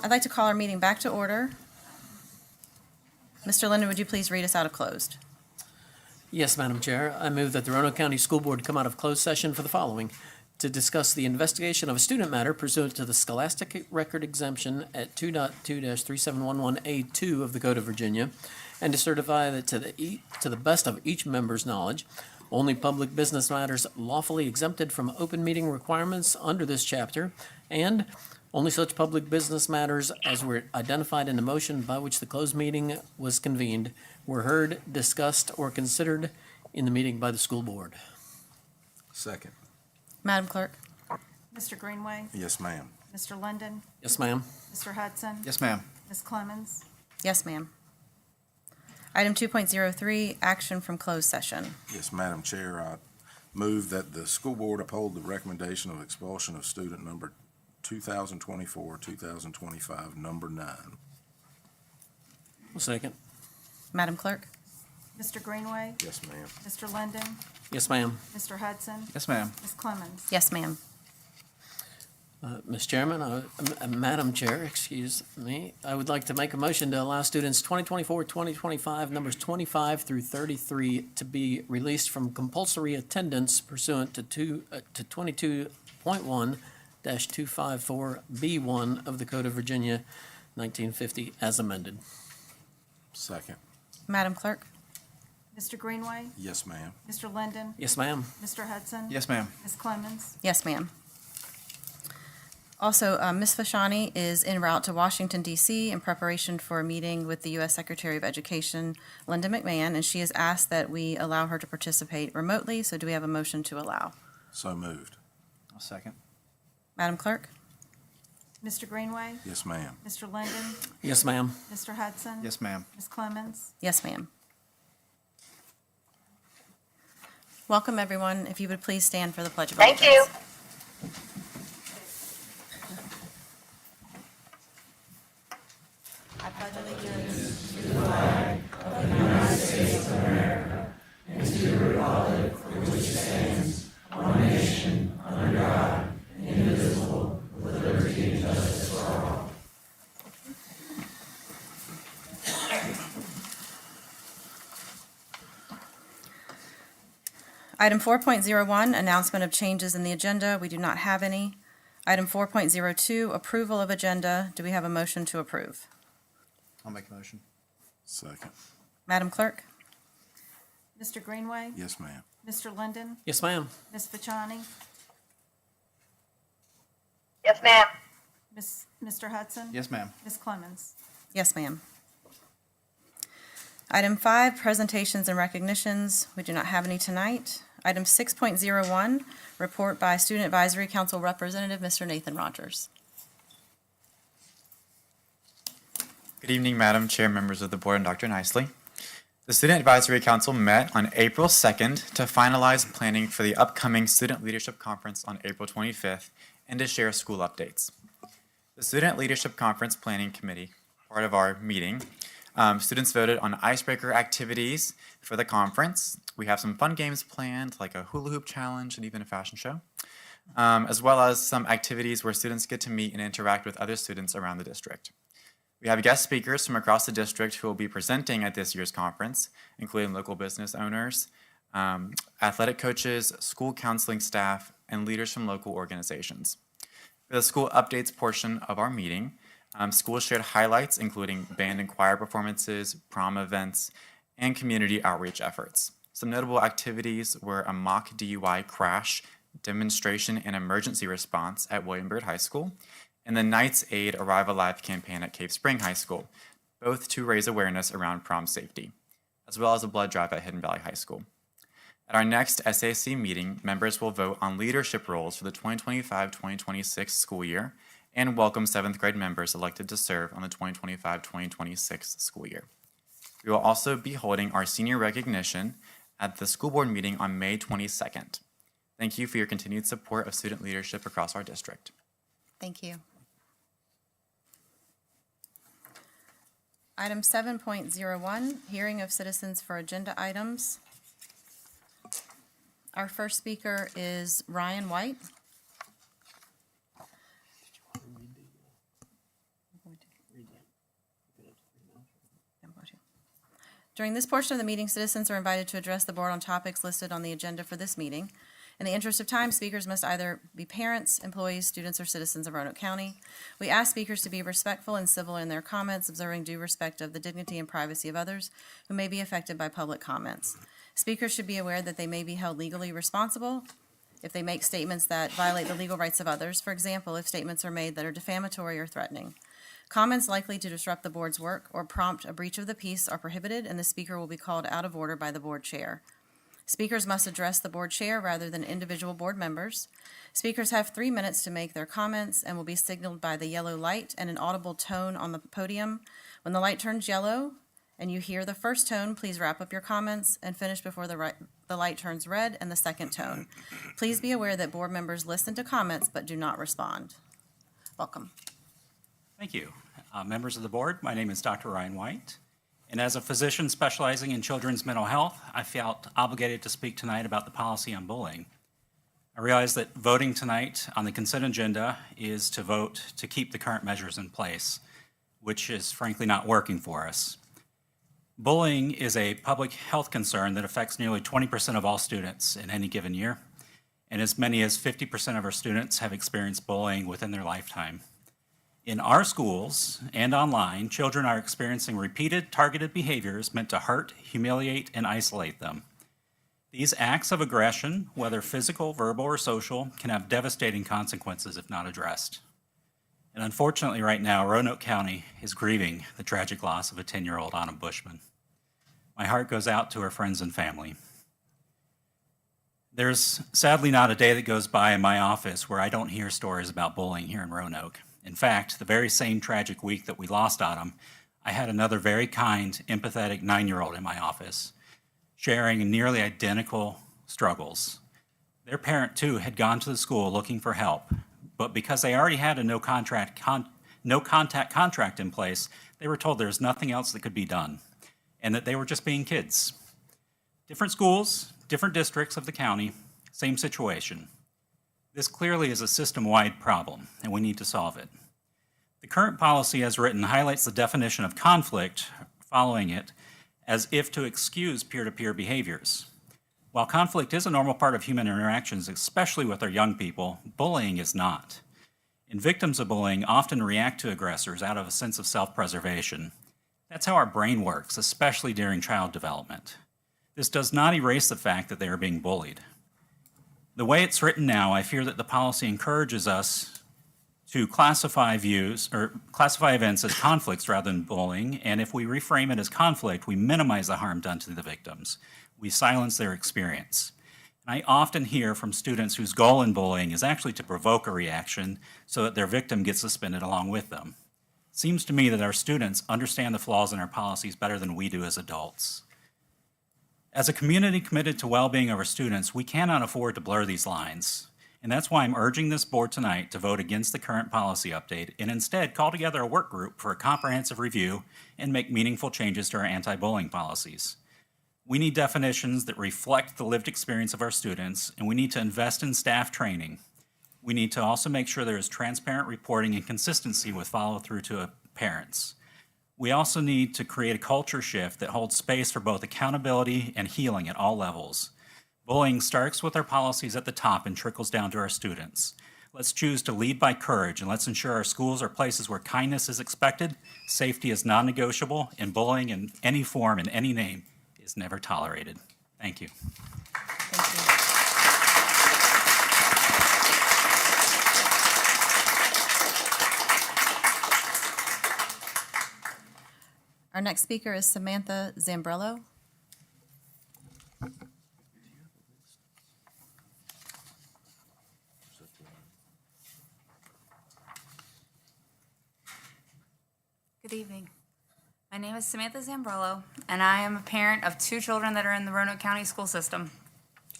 I'd like to call our meeting back to order. Mr. Linden, would you please read us out of closed? Yes, Madam Chair. I move that the Roanoke County School Board come out of closed session for the following: to discuss the investigation of a student matter pursuant to the Scholastic Record Exemption at 2.2-3711A2 of the Code of Virginia, and to certify that to the best of each member's knowledge, only public business matters lawfully exempted from open meeting requirements under this chapter, and only such public business matters as were identified in the motion by which the closed meeting was convened were heard, discussed, or considered in the meeting by the school board. Second. Madam Clerk? Mr. Greenway, Yes, ma'am. Mr. Linden, Yes, ma'am. Mr. Hudson, Yes, ma'am. Ms. Clemens, Yes, ma'am. Item 2.03, action from closed session. Yes, Madam Chair, I move that the school board uphold the recommendation of expulsion of student number 2024-2025, number 9. Second. Madam Clerk? Mr. Greenway, Yes, ma'am. Mr. Linden, Yes, ma'am. Mr. Hudson, Yes, ma'am. Ms. Clemens. Yes, ma'am. Ms. Chairman, Madam Chair, excuse me, I would like to make a motion to allow students 2024-2025, numbers 25 through 33, to be released from compulsory attendance pursuant to 22.1-254B1 of the Code of Virginia, 1950, as amended. Second. Madam Clerk? Mr. Greenway, Yes, ma'am. Mr. Linden, Yes, ma'am. Mr. Hudson. Yes, ma'am. Ms. Clemens. Yes, ma'am. Also, Ms. Fashani is en route to Washington, D.C. in preparation for a meeting with the U.S. Secretary of Education, Linda McMahon, and she has asked that we allow her to participate remotely. So do we have a motion to allow? So moved. I'll second. Madam Clerk? Mr. Greenway, Yes, ma'am. Mr. Linden, Yes, ma'am. Mr. Hudson. Yes, ma'am. Ms. Clemens. Yes, ma'am. Welcome, everyone. If you would please stand for the Pledge of Allegiance. Thank you. I pledge allegiance Item 4.01, announcement of changes in the agenda. We do not have any. Item 4.02, approval of agenda. Do we have a motion to approve? I'll make a motion. Second. Madam Clerk? Mr. Greenway, Yes, ma'am. Mr. Linden, Yes, ma'am. Ms. Fachani, Yes, ma'am. Mr. Hudson. Yes, ma'am. Ms. Clemens. Yes, ma'am. Item 5, presentations and recognitions. We do not have any tonight. Item 6.01, report by Student Advisory Council Representative, Mr. Nathan Rogers. Good evening, Madam Chair, members of the board, and Dr. Nicely. The Student Advisory Council met on April 2nd to finalize planning for the upcoming Student Leadership Conference on April 25th and to share school updates. The Student Leadership Conference Planning Committee, part of our meeting, students voted on icebreaker activities for the conference. We have some fun games planned, like a hula hoop challenge and even a fashion show, as well as some activities where students get to meet and interact with other students around the district. We have guest speakers from across the district who will be presenting at this year's conference, including local business owners, athletic coaches, school counseling staff, and leaders from local organizations. For the school updates portion of our meeting, schools shared highlights including band and choir performances, prom events, and community outreach efforts. Some notable activities were a mock DUI crash demonstration and emergency response at William Byrd High School, and the Knights Aid Arrive Alive campaign at Cave Spring High School, both to raise awareness around prom safety, as well as a blood drive at Hidden Valley High School. At our next SAC meeting, members will vote on leadership roles for the 2025-2026 school year and welcome 7th grade members elected to serve on the 2025-2026 school year. We will also be holding our senior recognition at the school board meeting on May 22nd. Thank you for your continued support of student leadership across our district. Thank you. Item 7.01, hearing of citizens for agenda items. Our first speaker is Ryan White. I'm going During this portion of the meeting, citizens are invited to address the board on topics listed on the agenda for this meeting. In the interest of time, speakers must either be parents, employees, students, or citizens of Roanoke County. We ask speakers to be respectful and civil in their comments, observing due respect of the dignity and privacy of others who may be affected by public comments. Speakers should be aware that they may be held legally responsible if they make statements that violate the legal rights of others. For example, if statements are made that are defamatory or threatening. Comments likely to disrupt the board's work or prompt a breach of the peace are prohibited, and the speaker will be called out of order by the board chair. Speakers must address the board chair rather than individual board members. Speakers have 3 minutes to make their comments and will be signaled by the yellow light and an audible tone on the podium. When the light turns yellow and you hear the first tone, please wrap up your comments and finish before the light turns red and the second tone. Please be aware that board members listen to comments but do not respond. Welcome. Thank you. Members of the board, my name is Dr. Ryan White, and as a physician specializing in children's mental health, I felt obligated to speak tonight about the policy on bullying. I realize that voting tonight on the consent agenda is to vote to keep the current measures in place, which is frankly not working for us. Bullying is a public health concern that affects nearly 20% of all students in any given year, and as many as 50% of our students have experienced bullying within their lifetime. In our schools and online, children are experiencing repeated targeted behaviors meant to hurt, humiliate, and isolate them. These acts of aggression, whether physical, verbal, or social, can have devastating consequences if not addressed. And unfortunately, right now, Roanoke County is grieving the tragic loss of a 10-year-old Anna Bushman. My heart goes out to her friends and family. There's sadly not a day that goes by in my office where I don't hear stories about bullying here in Roanoke. In fact, the very same tragic week that we lost Autumn, I had another very kind, empathetic 9-year-old in my office, sharing nearly identical struggles. Their parent, too, had gone to the school looking for help, but because they already had a no-contact contract in place, they were told there's nothing else that could be done, and that they were just being kids. Different schools, different districts of the county, same situation. This clearly is a system-wide problem, and we need to solve it. The current policy as written highlights the definition of conflict following it as if to excuse peer-to-peer behaviors. While conflict is a normal part of human interactions, especially with our young people, bullying is not. And victims of bullying often react to aggressors out of a sense of self-preservation. That's how our brain works, especially during child development. This does not erase the fact that they are being bullied. The way it's written now, I fear that the policy encourages us to classify events as conflicts rather than bullying, and if we reframe it as conflict, we minimize the harm done to the victims. We silence their experience. And I often hear from students whose goal in bullying is actually to provoke a reaction so that their victim gets suspended along with them. It seems to me that our students understand the flaws in our policies better than we do as adults. As a community committed to well-being of our students, we cannot afford to blur these lines. And that's why I'm urging this board tonight to vote against the current policy update and instead call together a work group for a comprehensive review and make meaningful changes to our anti-bullying policies. We need definitions that reflect the lived experience of our students, and we need to invest in staff training. We need to also make sure there is transparent reporting and consistency with follow-through to parents. We also need to create a culture shift that holds space for both accountability and healing at all levels. Bullying starts with our policies at the top and trickles down to our students. Let's choose to lead by courage, and let's ensure our schools are places where kindness is expected, safety is non-negotiable, and bullying in any form, in any name, is never tolerated. Thank you. Thank you. Our next speaker is Samantha Zambrello. Good evening. My name is Samantha Zambrello, and I am a parent of 2 children that are in the Roanoke County school system.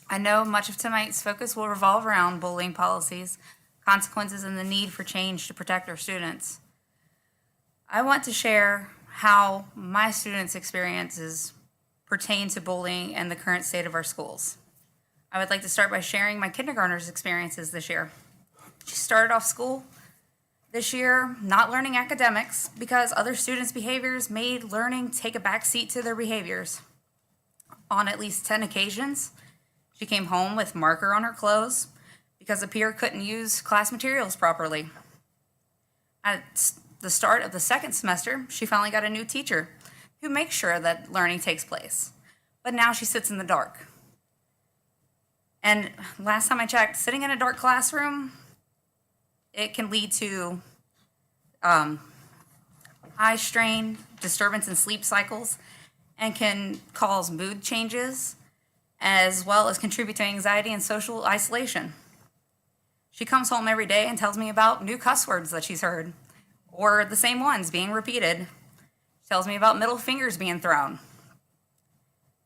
I know much of tonight's focus will revolve around bullying policies, consequences, and the need for change to protect our students. I want to share how my students' experiences pertain to bullying and the current state of our schools. I would like to start by sharing my kindergartner's experiences this year. She started off school This year, not learning academics because other students' behaviors made learning take a backseat to their behaviors. On at least 10 occasions, she came home with marker on her clothes because a peer couldn't use class materials properly. At the start of the second semester, she finally got a new teacher who makes sure that learning takes place. But now she sits in the dark. And last time I checked, sitting in a dark classroom, it can lead to eye strain, disturbance in sleep cycles, and can cause mood changes, as well as contribute to anxiety and social isolation. She comes home every day and tells me about new cuss words that she's heard, or the same ones being repeated. She tells me about middle fingers being thrown.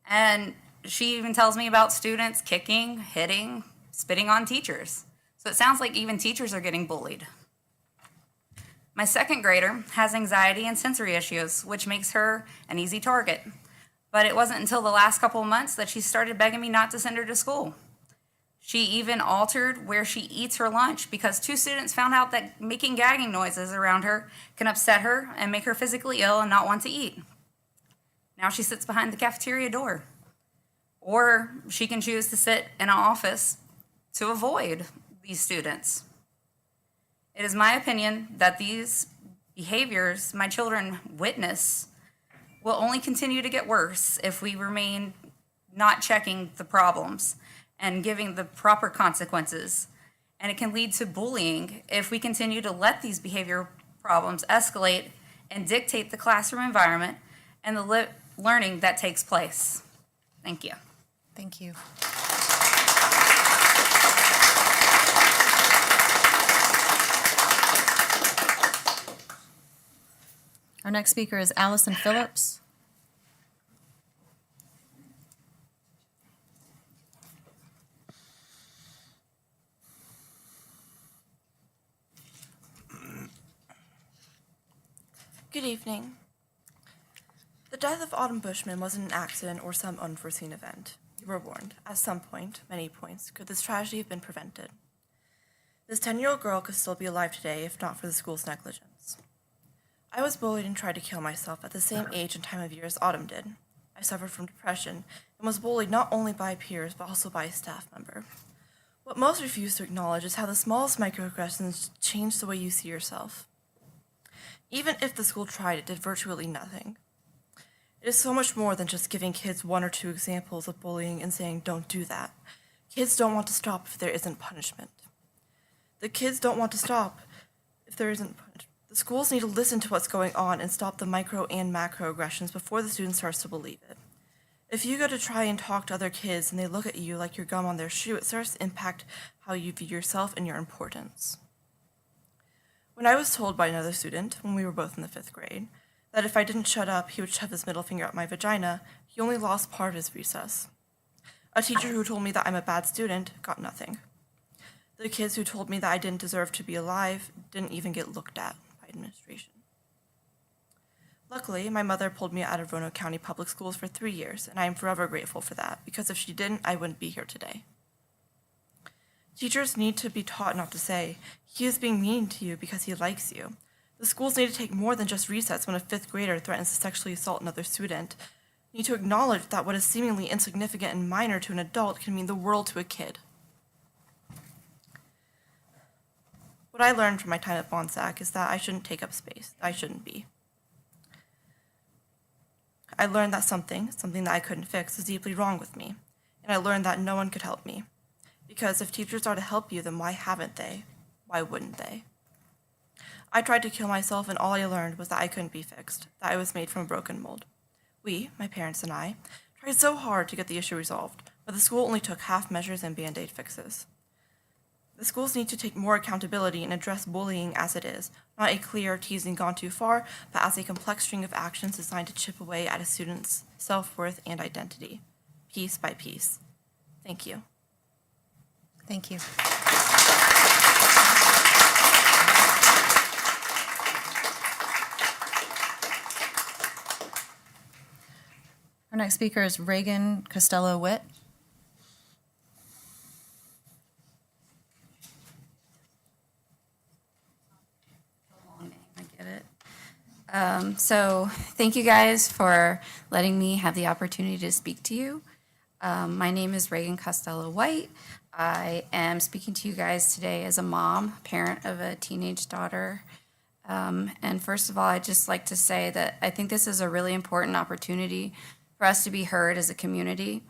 And she even tells me about students kicking, hitting, spitting on teachers. So it sounds like even teachers are getting bullied. My second grader has anxiety and sensory issues, which makes her an easy target. But it wasn't until the last couple of months that she started begging me not to send her to school. She even altered where she eats her lunch because 2 students found out that making gagging noises around her can upset her and make her physically ill and not want to eat. Now she sits behind the cafeteria door. Or she can choose to sit in an office to avoid these students. It is my opinion that these behaviors my children witness will only continue to get worse if we remain not checking the problems and giving the proper consequences. And it can lead to bullying if we continue to let these behavior problems escalate and dictate the classroom environment and the learning that takes place. Thank you. Thank you. Our next speaker is Allison Phillips. Good evening. The death of Autumn Bushman wasn't an accident or some unforeseen event. You were warned. At some point, many points, could this tragedy have been prevented? This 10-year-old girl could still be alive today if not for the school's negligence. I was bullied and tried to kill myself at the same age and time of year as Autumn did. I suffered from depression and was bullied not only by peers but also by a staff member. What most refuse to acknowledge is how the smallest microaggressions change the way you see yourself. Even if the school tried, it did virtually nothing. It is so much more than just giving kids 1 or 2 examples of bullying and saying, don't do that. Kids don't want to stop if there isn't punishment. The kids don't want to stop if there isn't punishment. The schools need to listen to what's going on and stop the micro and macro aggressions before the student starts to believe it. If you go to try and talk to other kids and they look at you like you're gum on their shoe, it starts to impact how you view yourself and your importance. When I was told by another student, when we were both in the 5th grade, that if I didn't shut up, he would shove his middle finger up my vagina, he only lost part of his recess. A teacher who told me that I'm a bad student got nothing. The kids who told me that I didn't deserve to be alive didn't even get looked at by administration. Luckily, my mother pulled me out of Roanoke County Public Schools for 3 years, and I am forever grateful for that, because if she didn't, I wouldn't be here today. Teachers need to be taught not to say, he is being mean to you because he likes you. The schools need to take more than just recess when a 5th grader threatens to sexually assault another student. They need to acknowledge that what is seemingly insignificant and minor to an adult can mean the world to a kid. What I learned from my time at Bonsack is that I shouldn't take up space. I shouldn't be. I learned that something that I couldn't fix, was deeply wrong with me. And I learned that no one could help me. Because if teachers are to help you, then why haven't they? Why wouldn't they? I tried to kill myself, and all I learned was that I couldn't be fixed, that I was made from a broken mold. We, my parents and I, tried so hard to get the issue resolved, but the school only took half measures and Band-Aid fixes. The schools need to take more accountability and address bullying as it is, not a clear teasing gone too far, but as a complex string of actions designed to chip away at a student's self-worth and identity, piece by piece. Thank you. Thank you. Our next speaker is Reagan Costello-Witt. So thank you guys for letting me have the opportunity to speak to you. My name is Reagan Costello White. I am speaking to you guys today as a mom, parent of a teenage daughter. And first of all, I'd just like to say that I think this is a really important opportunity for us to be heard as a community,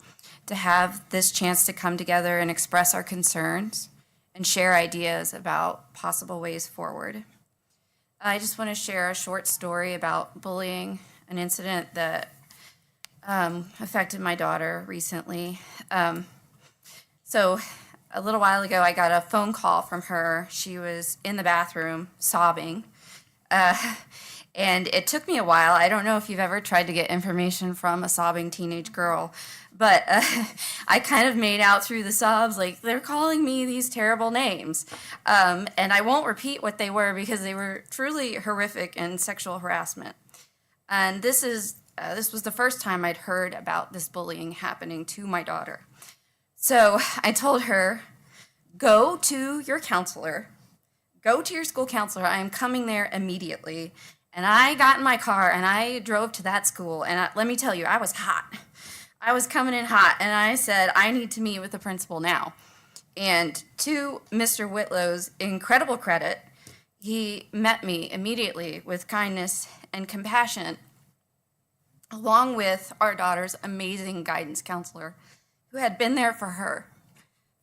to have this chance to come together and express our concerns and share ideas about possible ways forward. I just want to share a short story about bullying, an incident that affected my daughter recently. So a little while ago, I got a phone call from her. She was in the bathroom sobbing. And it took me a while. I don't know if you've ever tried to get information from a sobbing teenage girl, but I kind of made out through the sobs, like, they're calling me these terrible names. And I won't repeat what they were because they were truly horrific and sexual harassment. And this was the first time I'd heard about this bullying happening to my daughter. So I told her, go to your counselor, go to your school counselor. I am coming there immediately. And I got in my car and I drove to that school. And let me tell you, I was hot. I was coming in hot. And I said, I need to meet with the principal now. And to Mr. Whitlow's incredible credit, he met me immediately with kindness and compassion, along with our daughter's amazing guidance counselor, who had been there for her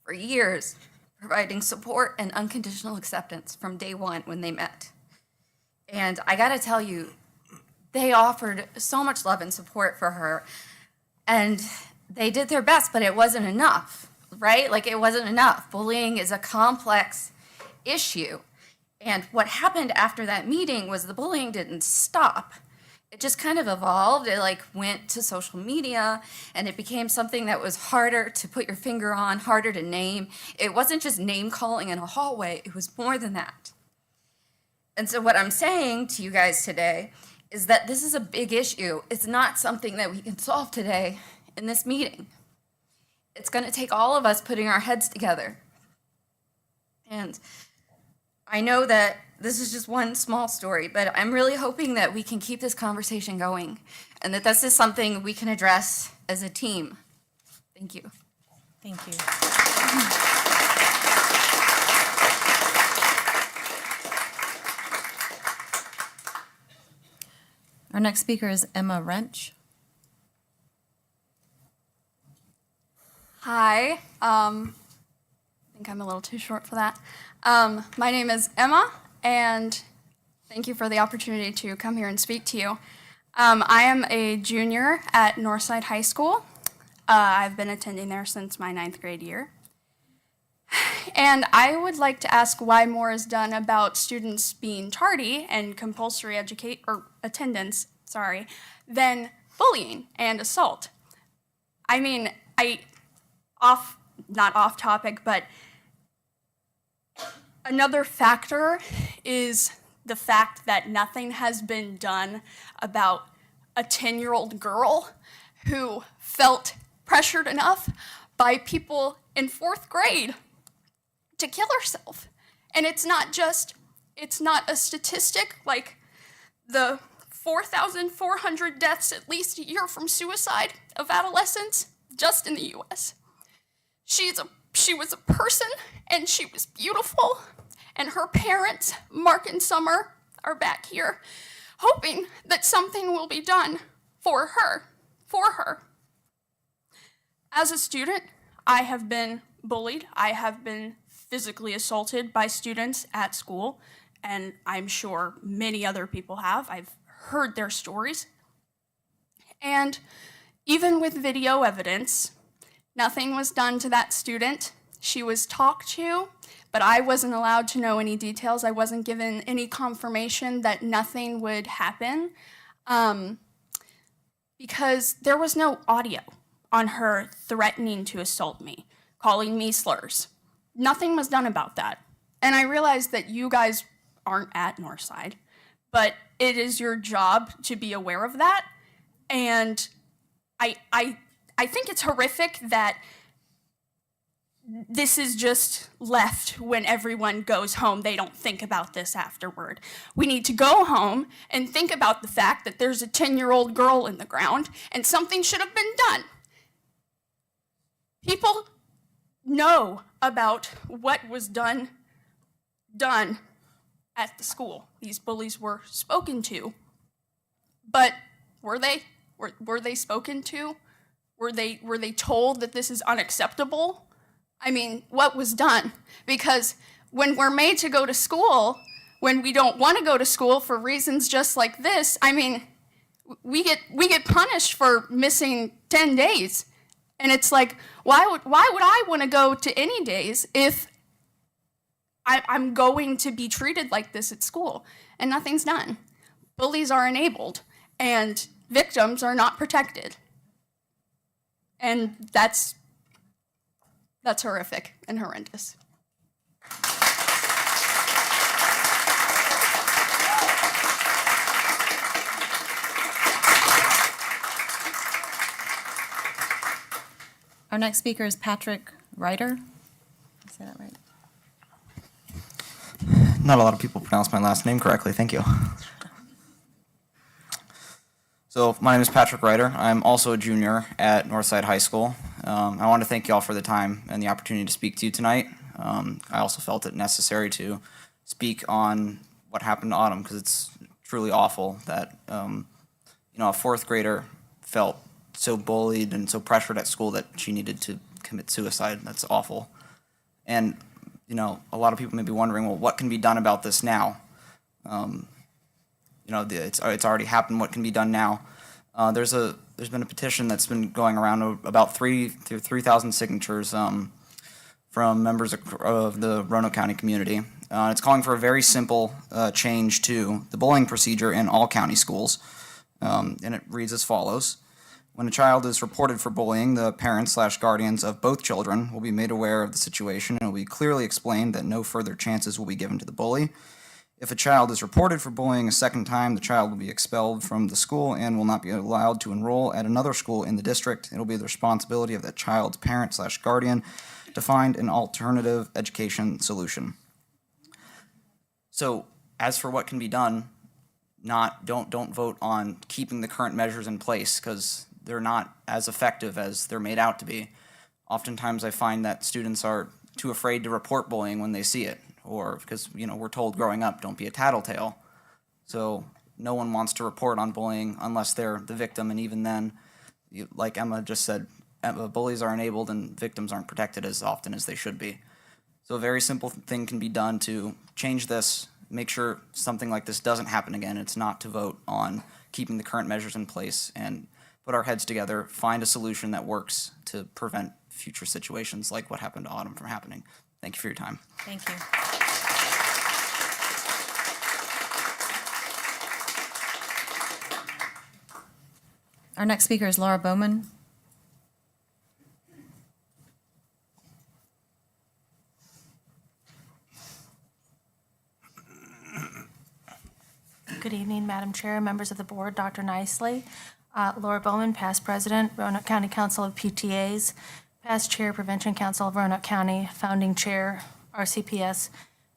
for years, providing support and unconditional acceptance from day one when they met. And I gotta tell you, they offered so much love and support for her, and they did their best, but it wasn't enough, right? Like, it wasn't enough. Bullying is a complex issue. And what happened after that meeting was the bullying didn't stop. It just kind of evolved. It went to social media, and it became something that was harder to put your finger on, harder to name. It wasn't just name calling in a hallway. It was more than that. And so what I'm saying to you guys today is that this is a big issue. It's not something that we can solve today in this meeting. It's going to take all of us putting our heads together. And I know that this is just one small story, but I'm really hoping that we can keep this conversation going and that this is something we can address as a team. Thank you. Thank you. Our next speaker is Emma Wrench. Hi. I think I'm a little too short for that. My name is Emma, and thank you for the opportunity to come here and speak to you. I am a junior at Northside High School. I've been attending there since my 9th grade year. And I would like to ask why more is done about students being tardy and compulsory attendance, than bullying and assault. I mean, not off topic, but another factor is the fact that nothing has been done about a 10-year-old girl who felt pressured enough by people in 4th grade to kill herself. And it's not a statistic like the 4,400 deaths at least a year from suicide of adolescents just in the US. She was a person, and she was beautiful, and her parents, Mark and Summer, are back here hoping that something will be done for her. As a student, I have been bullied. I have been physically assaulted by students at school, and I'm sure many other people have. I've heard their stories. And even with video evidence, nothing was done to that student. She was talked to, but I wasn't allowed to know any details. I wasn't given any confirmation that nothing would happen because there was no audio on her threatening to assault me, calling me slurs. Nothing was done about that. And I realize that you guys aren't at Northside, but it is your job to be aware of that. And I think it's horrific that this is just left when everyone goes home. They don't think about this afterward. We need to go home and think about the fact that there's a 10-year-old girl in the ground and something should have been done. People know about what was done at the school. These bullies were spoken to. But were they? Were they spoken to? Were they told that this is unacceptable? I mean, what was done? Because when we're made to go to school, when we don't want to go to school for reasons just like this, I mean, we get punished for missing 10 days. And it's like, why would I want to go to any days if I'm going to be treated like this at school? And nothing's done. Bullies are enabled, and victims are not protected. And that's horrific and horrendous. Our next speaker is Patrick Ryder. Did I say that right? Not a lot of people pronounce my last name correctly. Thank you. So my name is Patrick Ryder. I'm also a junior at Northside High School. I want to thank you all for the time and the opportunity to speak to you tonight. I also felt it necessary to speak on what happened to Autumn because it's truly awful that a fourth grader felt so bullied and so pressured at school that she needed to commit suicide. That's awful. And a lot of people may be wondering, well, what can be done about this now? It's already happened. What can be done now? There's been a petition that's been going around about 3,000 signatures from members of the Roanoke County community. It's calling for a very simple change to the bullying procedure in all county schools, and it reads as follows. When a child is reported for bullying, the parents/guardians of both children will be made aware of the situation and it will be clearly explained that no further chances will be given to the bully. If a child is reported for bullying a second time, the child will be expelled from the school and will not be allowed to enroll at another school in the district. It will be the responsibility of that child's parent/guardian to find an alternative education solution. So, as for what can be done, don't vote on keeping the current measures in place because they're not as effective as they're made out to be. Oftentimes I find that students are too afraid to report bullying when they see it, or because we're told growing up, don't be a tattletale. So no one wants to report on bullying unless they're the victim, and even then, like Emma just said, bullies are enabled and victims aren't protected as often as they should be. So a very simple thing can be done to change this, make sure something like this doesn't happen again. It's not to vote on keeping the current measures in place and put our heads together, find a solution that works to prevent future situations like what happened to Autumn from happening. Thank you for your time. Thank you. Our next speaker is Laura Bowman. Good evening, Madam Chair, members of the board, Dr. Nicely. Laura Bowman, past president, Roanoke County Council of PTAs, past chair, Prevention Council of Roanoke County, founding chair, RCPS,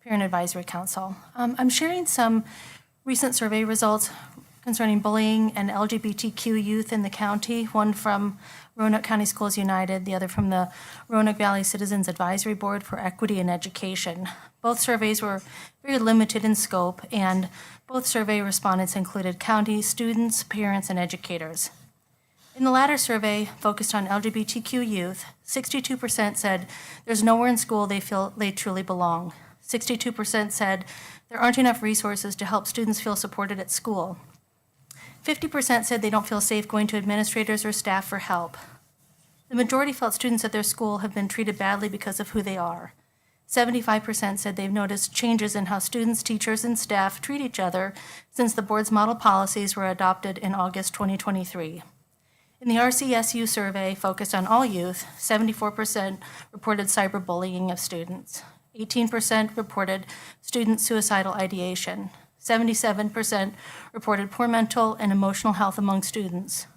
Parent Advisory Council. I'm sharing some recent survey results concerning bullying and LGBTQ youth in the county, one from Roanoke County Schools United, the other from the Roanoke Valley Citizens Advisory Board for Equity in Education. Both surveys were very limited in scope, and both survey respondents included county students, parents, and educators. In the latter survey, focused on LGBTQ youth, 62% said there's nowhere in school they feel they truly belong. 62% said there aren't enough resources to help students feel supported at school. 50% said they don't feel safe going to administrators or staff for help. The majority felt students at their school have been treated badly because of who they are. 75% said they've noticed changes in how students, teachers, and staff treat each other since the board's model policies were adopted in August 2023. In the RCSU survey focused on all youth, 74% reported cyberbullying of students. 18% reported student suicidal ideation. 77% reported poor mental and emotional health among students.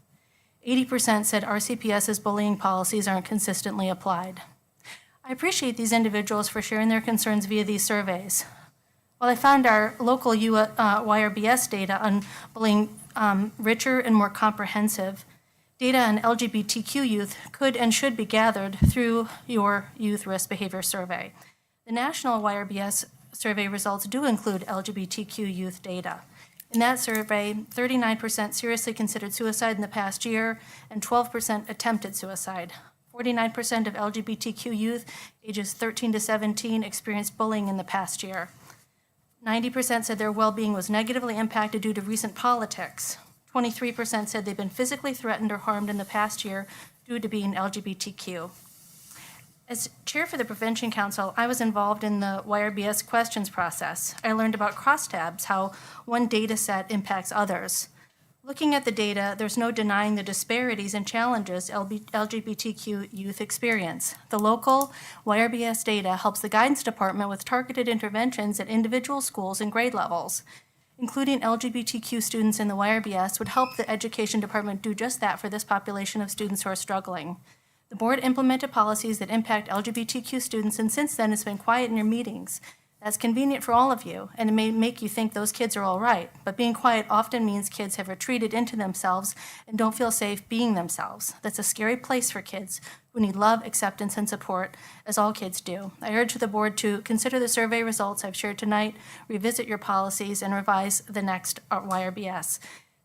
80% said RCPS's bullying policies aren't consistently applied. I appreciate these individuals for sharing their concerns via these surveys. While I found our local YRBS data on bullying richer and more comprehensive, data on LGBTQ youth could and should be gathered through your Youth Risk Behavior Survey. The national YRBS survey results do include LGBTQ youth data. In that survey, 39% seriously considered suicide in the past year and 12% attempted suicide. 49% of LGBTQ youth ages 13 to 17 experienced bullying in the past year. 90% said their well-being was negatively impacted due to recent politics. 23% said they've been physically threatened or harmed in the past year due to being LGBTQ. As chair for the Prevention Council, I was involved in the YRBS questions process. I learned about crosstabs, how one data set impacts others. Looking at the data, there's no denying the disparities and challenges LGBTQ youth experience. The local YRBS data helps the guidance department with targeted interventions at individual schools and grade levels. Including LGBTQ students in the YRBS would help the education department do just that for this population of students who are struggling. The board implemented policies that impact LGBTQ students, and since then it's been quiet in your meetings. That's convenient for all of you, and it may make you think those kids are all right, but being quiet often means kids have retreated into themselves and don't feel safe being themselves. That's a scary place for kids who need love, acceptance, and support, as all kids do. I urge the board to consider the survey results I've shared tonight, revisit your policies, and revise the next YRBS.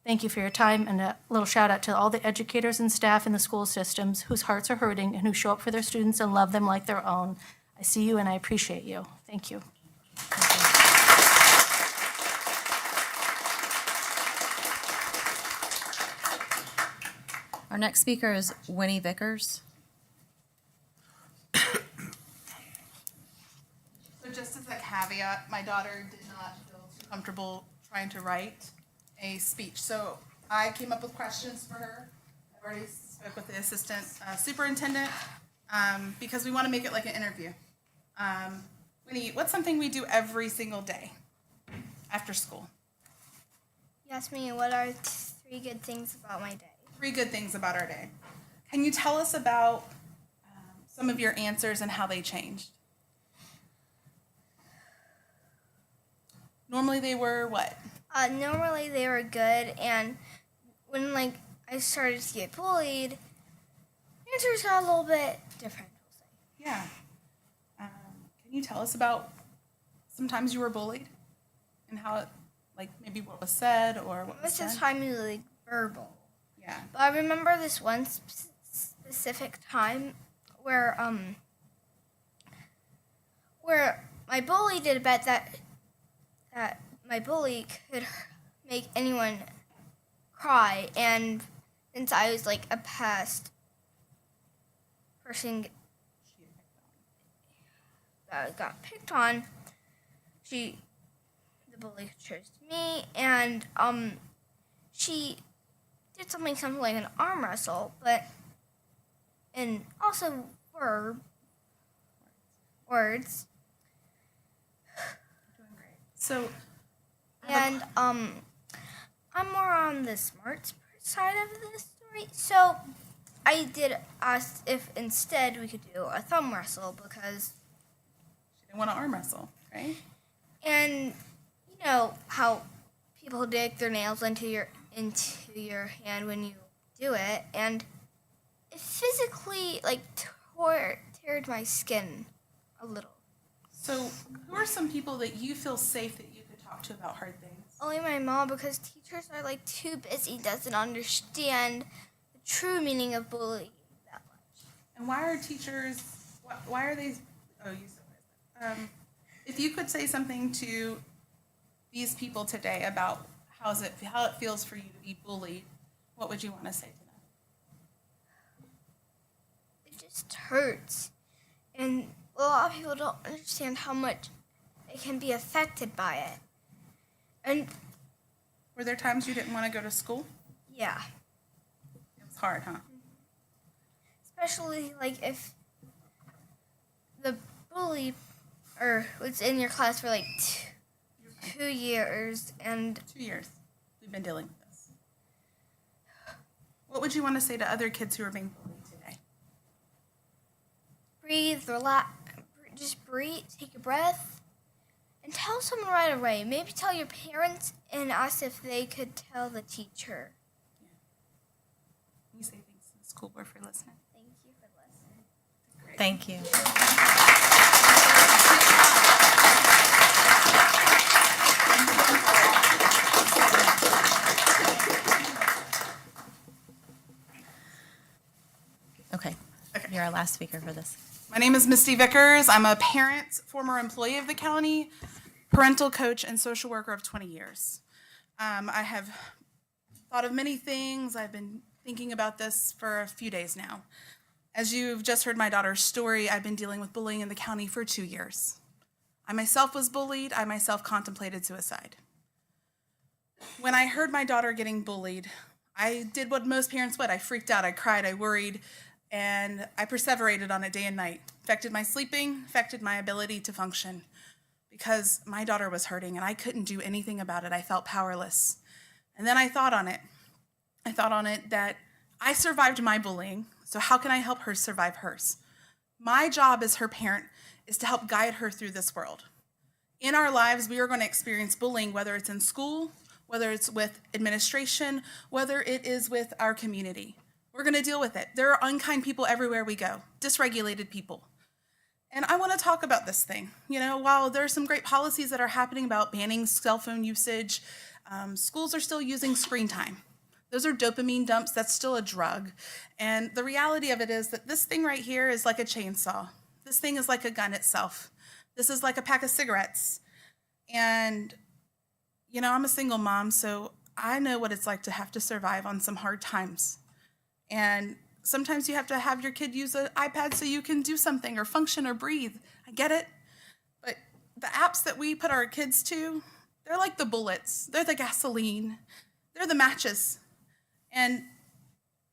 Thank you for your time, and a little shout out to all the educators and staff in the school systems whose hearts are hurting and who show up for their students and love them like their own. I see you and I appreciate you. Thank you. Our next speaker is Winnie Vickers. So just as a caveat, my daughter did not feel too comfortable trying to write a speech. So I came up with questions for her. I've already spoke with the assistant superintendent because we want to make it like an interview. Winnie, what's something we do every single day after school? You asked me what are 3 good things about my day. 3 good things about our day. Can you tell us about some of your answers and how they changed? Normally they were what? Normally they were good, and when I started to get bullied, answers got a little bit different. Yeah. Can you tell us about sometimes you were bullied and how, maybe what was said or what was It was just done? primarily verbal. Yeah. But I remember this one specific time where my bully did a bet that my bully could make anyone cry, and since I was a past person that got picked on, the bully chose me, and she did something like an arm wrestle, and also words. Doing great. So, And I'm more on the smart side of the story, so I did ask if instead we could do a thumb wrestle because she didn't want to arm wrestle, right? And you know how people dig their nails into your hand when you do it, and it physically teared my skin a little. So, who are some people that you feel safe that you could talk to about hard things? Only my mom, because teachers are too busy, doesn't understand the true meaning of bullying that much. And why are teachers? Why are they? Oh, you said this. If you could say something to these people today about how it feels for you to be bullied, what would you want to say to them? It just hurts, and a lot of people don't understand how much they can be affected by it. And were there times you didn't want to go to school? Yeah. It was hard, huh? Especially if the bully was in your class for 2 years, and 2 years we've been dealing with this. What would you want to say to other kids who are being bullied today? breathe, relax, just breathe, take a breath, and tell someone right away. Maybe tell your parents and ask if they could tell the teacher. You say thanks to the school board for listening. Thank you for listening. Thank you. Okay, you're our last speaker for this. My name is Misty Vickers. I'm a parent, former employee of the county, parental coach, and social worker of 20 years. I have thought of many things. I've been thinking about this for a few days now. As you've just heard my daughter's story, I've been dealing with bullying in the county for 2 years. I myself was bullied. I myself contemplated suicide. When I heard my daughter getting bullied, I did what most parents would. I freaked out, I cried, I worried, and I perseverated on it day and night. Affected my sleeping, affected my ability to function, because my daughter was hurting and I couldn't do anything about it. I felt powerless. And then I thought on it. I thought on it that I survived my bullying, so how can I help her survive hers? My job as her parent is to help guide her through this world. In our lives, we are going to experience bullying, whether it's in school, whether it's with administration, whether it is with our community. We're going to deal with it. There are unkind people everywhere we go, dysregulated people. And I want to talk about this thing. You know, while there are some great policies that are happening about banning cell phone usage, schools are still using screen time. Those are dopamine dumps. That's still a drug. And the reality of it is that this thing right here is like a chainsaw. This thing is like a gun itself. This is like a pack of cigarettes. And, you know, I'm a single mom, so I know what it's like to have to survive on some hard times. And sometimes you have to have your kid use an iPad so you can do something or function or breathe. I get it. But the apps that we put our kids to, they're like the bullets. They're the gasoline. They're the matches. And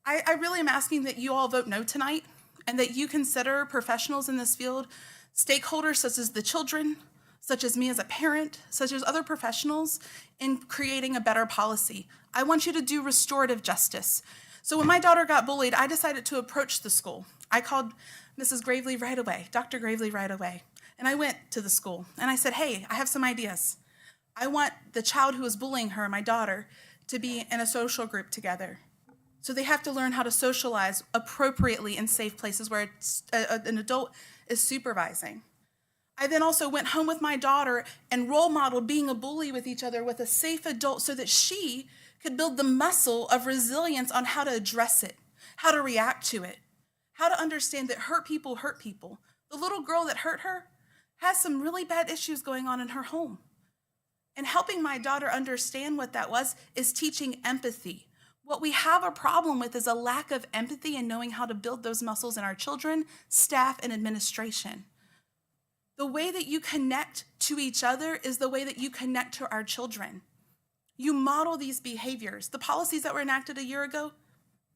I really am asking that you all vote no tonight and that you consider professionals in this field, stakeholders such as the children, such as me as a parent, such as other professionals, in creating a better policy. I want you to do restorative justice. So when my daughter got bullied, I decided to approach the school. I called Mrs. Gravely right away, Dr. Gravely right away. And I went to the school and I said, hey, I have some ideas. I want the child who is bullying her, my daughter, to be in a social group together. So they have to learn how to socialize appropriately in safe places where an adult is supervising. I then also went home with my daughter and role modeled being a bully with each other with a safe adult so that she could build the muscle of resilience on how to address it, how to react to it, how to understand that hurt people hurt people. The little girl that hurt her has some really bad issues going on in her home. And helping my daughter understand what that was is teaching empathy. What we have a problem with is a lack of empathy and knowing how to build those muscles in our children, staff, and administration. The way that you connect to each other is the way that you connect to our children. You model these behaviors. The policies that were enacted a year ago,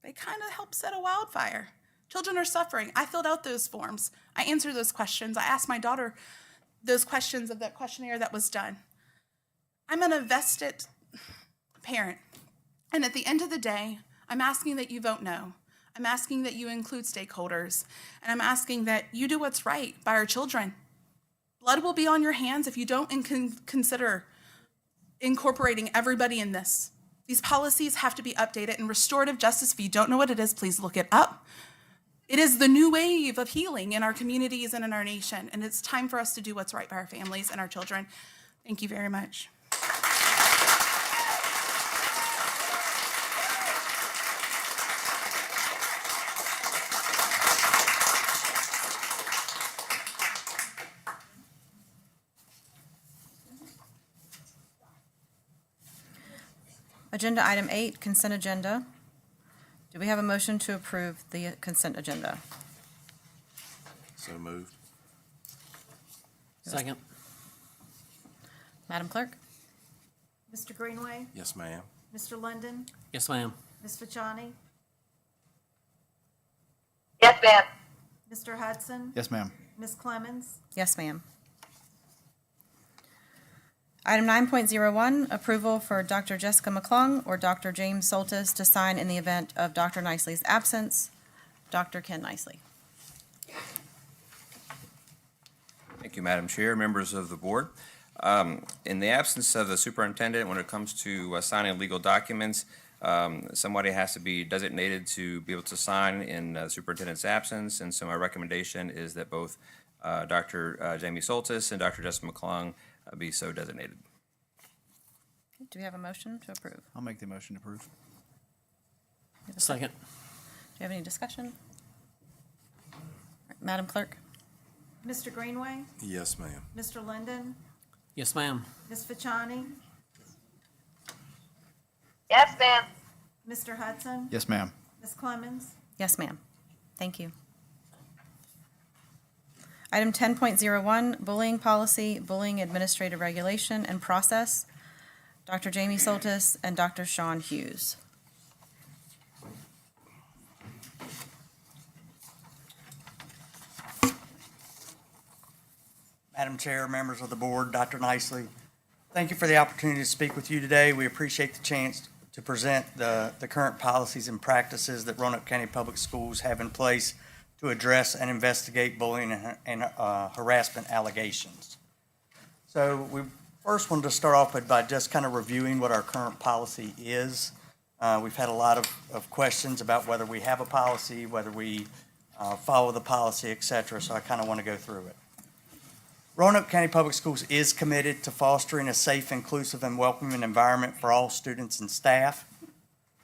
they kind of help set a wildfire. Children are suffering. I filled out those forms. I answered those questions. I asked my daughter those questions of that questionnaire that was done. I'm an vested parent. And at the end of the day, I'm asking that you vote no. I'm asking that you include stakeholders. And I'm asking that you do what's right by our children. Blood will be on your hands if you don't consider incorporating everybody in this. These policies have to be updated, and restorative justice, if you don't know what it is, please look it up. It is the new wave of healing in our communities and in our nation, and it's time for us to do what's right by our families and our children. Thank you very much. Agenda item 8, consent agenda. Do we have a motion to approve the consent agenda? So moved. Second. Madam Clerk? Mr. Greenway, Yes, ma'am. Mr. London, Yes, ma'am. Ms. Fachani, Yes, ma'am. Mr. Hudson, Yes, ma'am. Ms. Clemens, Yes, ma'am. Item 9.01, approval for Dr. Jessica McClung or Dr. James Soltis to sign in the event of Dr. Nicely's absence. Dr. Ken Nicely. Thank you, Madam Chair, members of the board. In the absence of the superintendent, when it comes to signing legal documents, somebody has to be designated to be able to sign in the superintendent's absence. And so my recommendation is that both Dr. Jamie Soltis and Dr. Justin McClung be so designated. Do we have a motion to approve? I'll make the motion to approve. Second. Do you have any discussion? Madam Clerk? Mr. Greenway, Yes, ma'am. Mr. Linden, Yes, ma'am. Ms. Fachani, Yes, ma'am. Mr. Hudson, Yes, ma'am. Ms. Clemens, Yes, ma'am. Thank you. Item 10.01, bullying policy, bullying administrative regulation and process. Dr. Jamie Soltis and Dr. Sean Hughes. Madam Chair, members of the board, Dr. Nicely, thank you for the opportunity to speak with you today. We appreciate the chance to present the current policies and practices that Roanoke County Public Schools have in place to address and investigate bullying and harassment allegations. So we first wanted to start off by just kind of reviewing what our current policy is. We've had a lot of questions about whether we have a policy, whether we follow the policy, et cetera, so I kind of want to go through it. Roanoke County Public Schools is committed to fostering a safe, inclusive, and welcoming environment for all students and staff.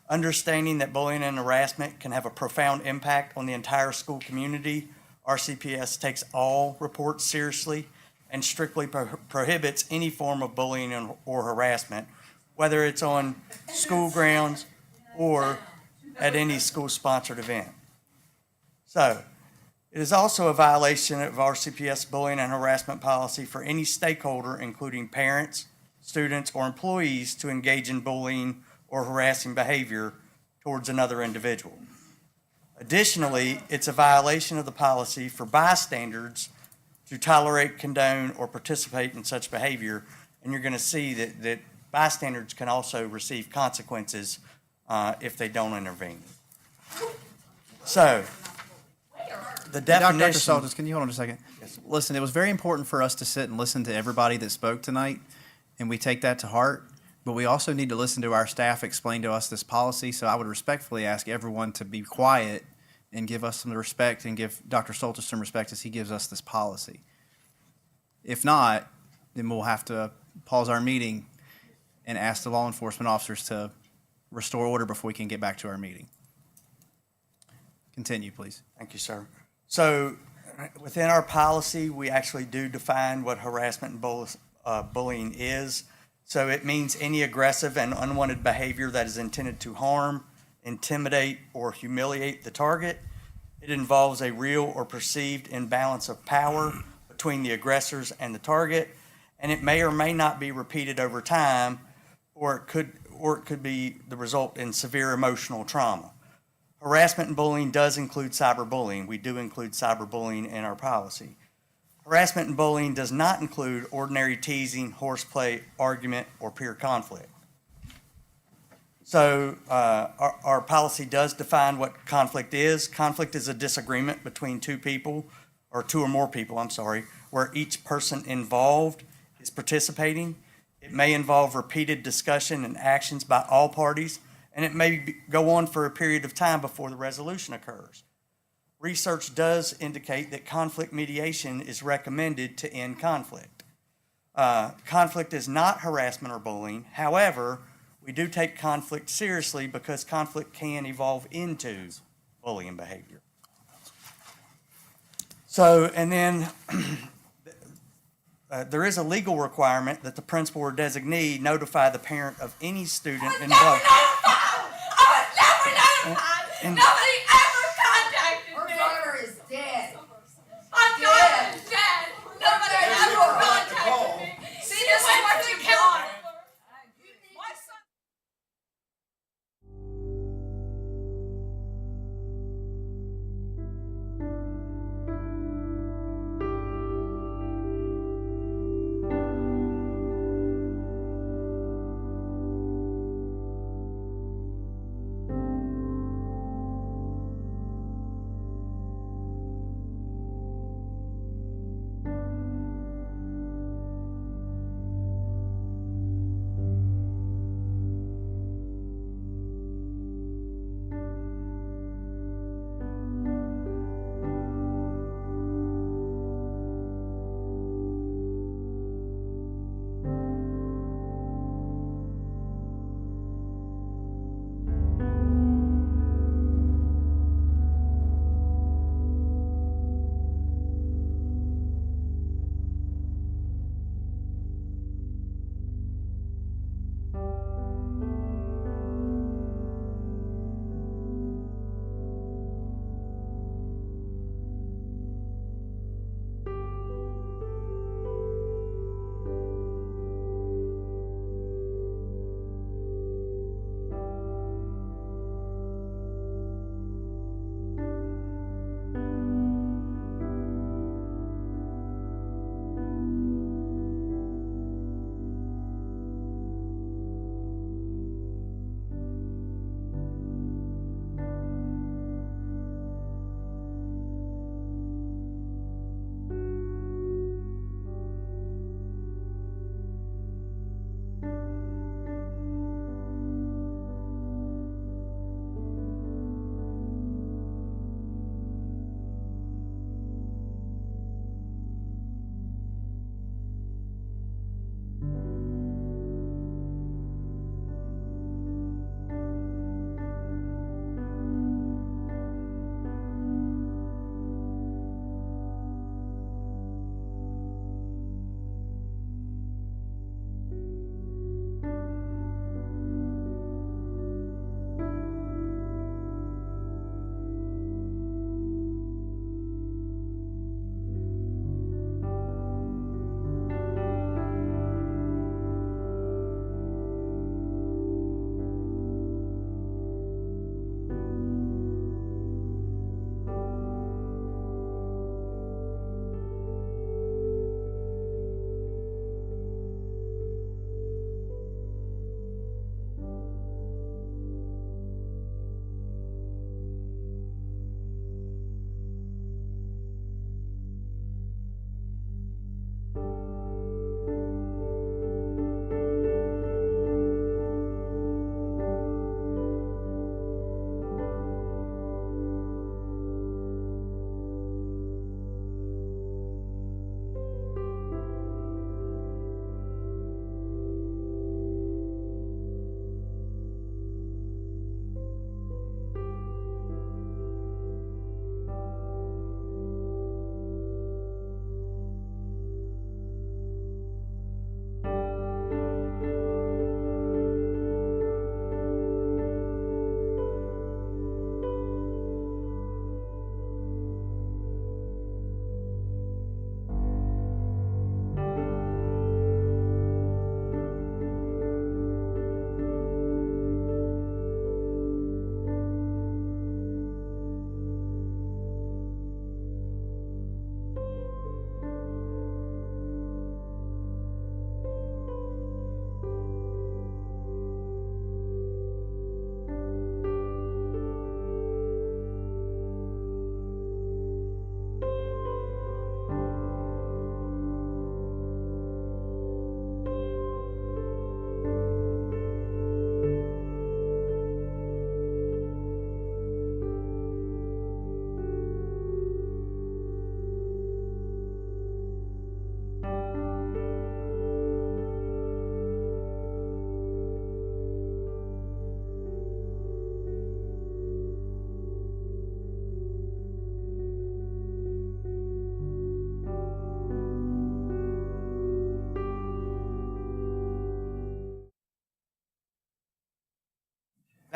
Understanding that bullying and harassment can have a profound impact on the entire school community, RCPS takes all reports seriously and strictly prohibits any form of bullying or harassment, whether it's on school grounds or at any school-sponsored event. So, it is also a violation of RCPS bullying and harassment policy for any stakeholder, including parents, students, or employees, to engage in bullying or harassing behavior towards another individual. Additionally, it's a violation of the policy for bystanders to tolerate, condone, or participate in such behavior, and you're going to see that bystanders can also receive consequences if they don't intervene. So, the definition. Dr. Soltis, can you hold on a second? Yes. Listen, it was very important for us to sit and listen to everybody that spoke tonight, and we take that to heart. But we also need to listen to our staff explain to us this policy. So I would respectfully ask everyone to be quiet and give us some respect and give Dr. Soltis some respect as he gives us this policy. If not, then we'll have to pause our meeting and ask the law enforcement officers to restore order before we can get back to our meeting. Continue, please. Thank you, sir. So within our policy, we actually do define what harassment and bullying is. So it means any aggressive and unwanted behavior that is intended to harm, intimidate, or humiliate the target. It involves a real or perceived imbalance of power between the aggressors and the target, and it may or may not be repeated over time, or it could be the result in severe emotional trauma. Harassment and bullying does include cyberbullying. We do include cyberbullying in our policy. Harassment and bullying does not include ordinary teasing, horseplay, argument, or peer conflict. So our policy does define what conflict is. Conflict is a disagreement between two people, or two or more people, where each person involved is participating. It may involve repeated discussion and actions by all parties, and it may go on for a period of time before the resolution occurs. Research does indicate that conflict mediation is recommended to end conflict. Conflict is not harassment or bullying. However, we do take conflict seriously because conflict can evolve into bullying behavior. So, and then there is a legal requirement that the principal or designee notify the parent of any student involved. Nobody ever contacted me. Her daughter is dead. My daughter is dead. Nobody ever contacted me. See, this is what you want. My son.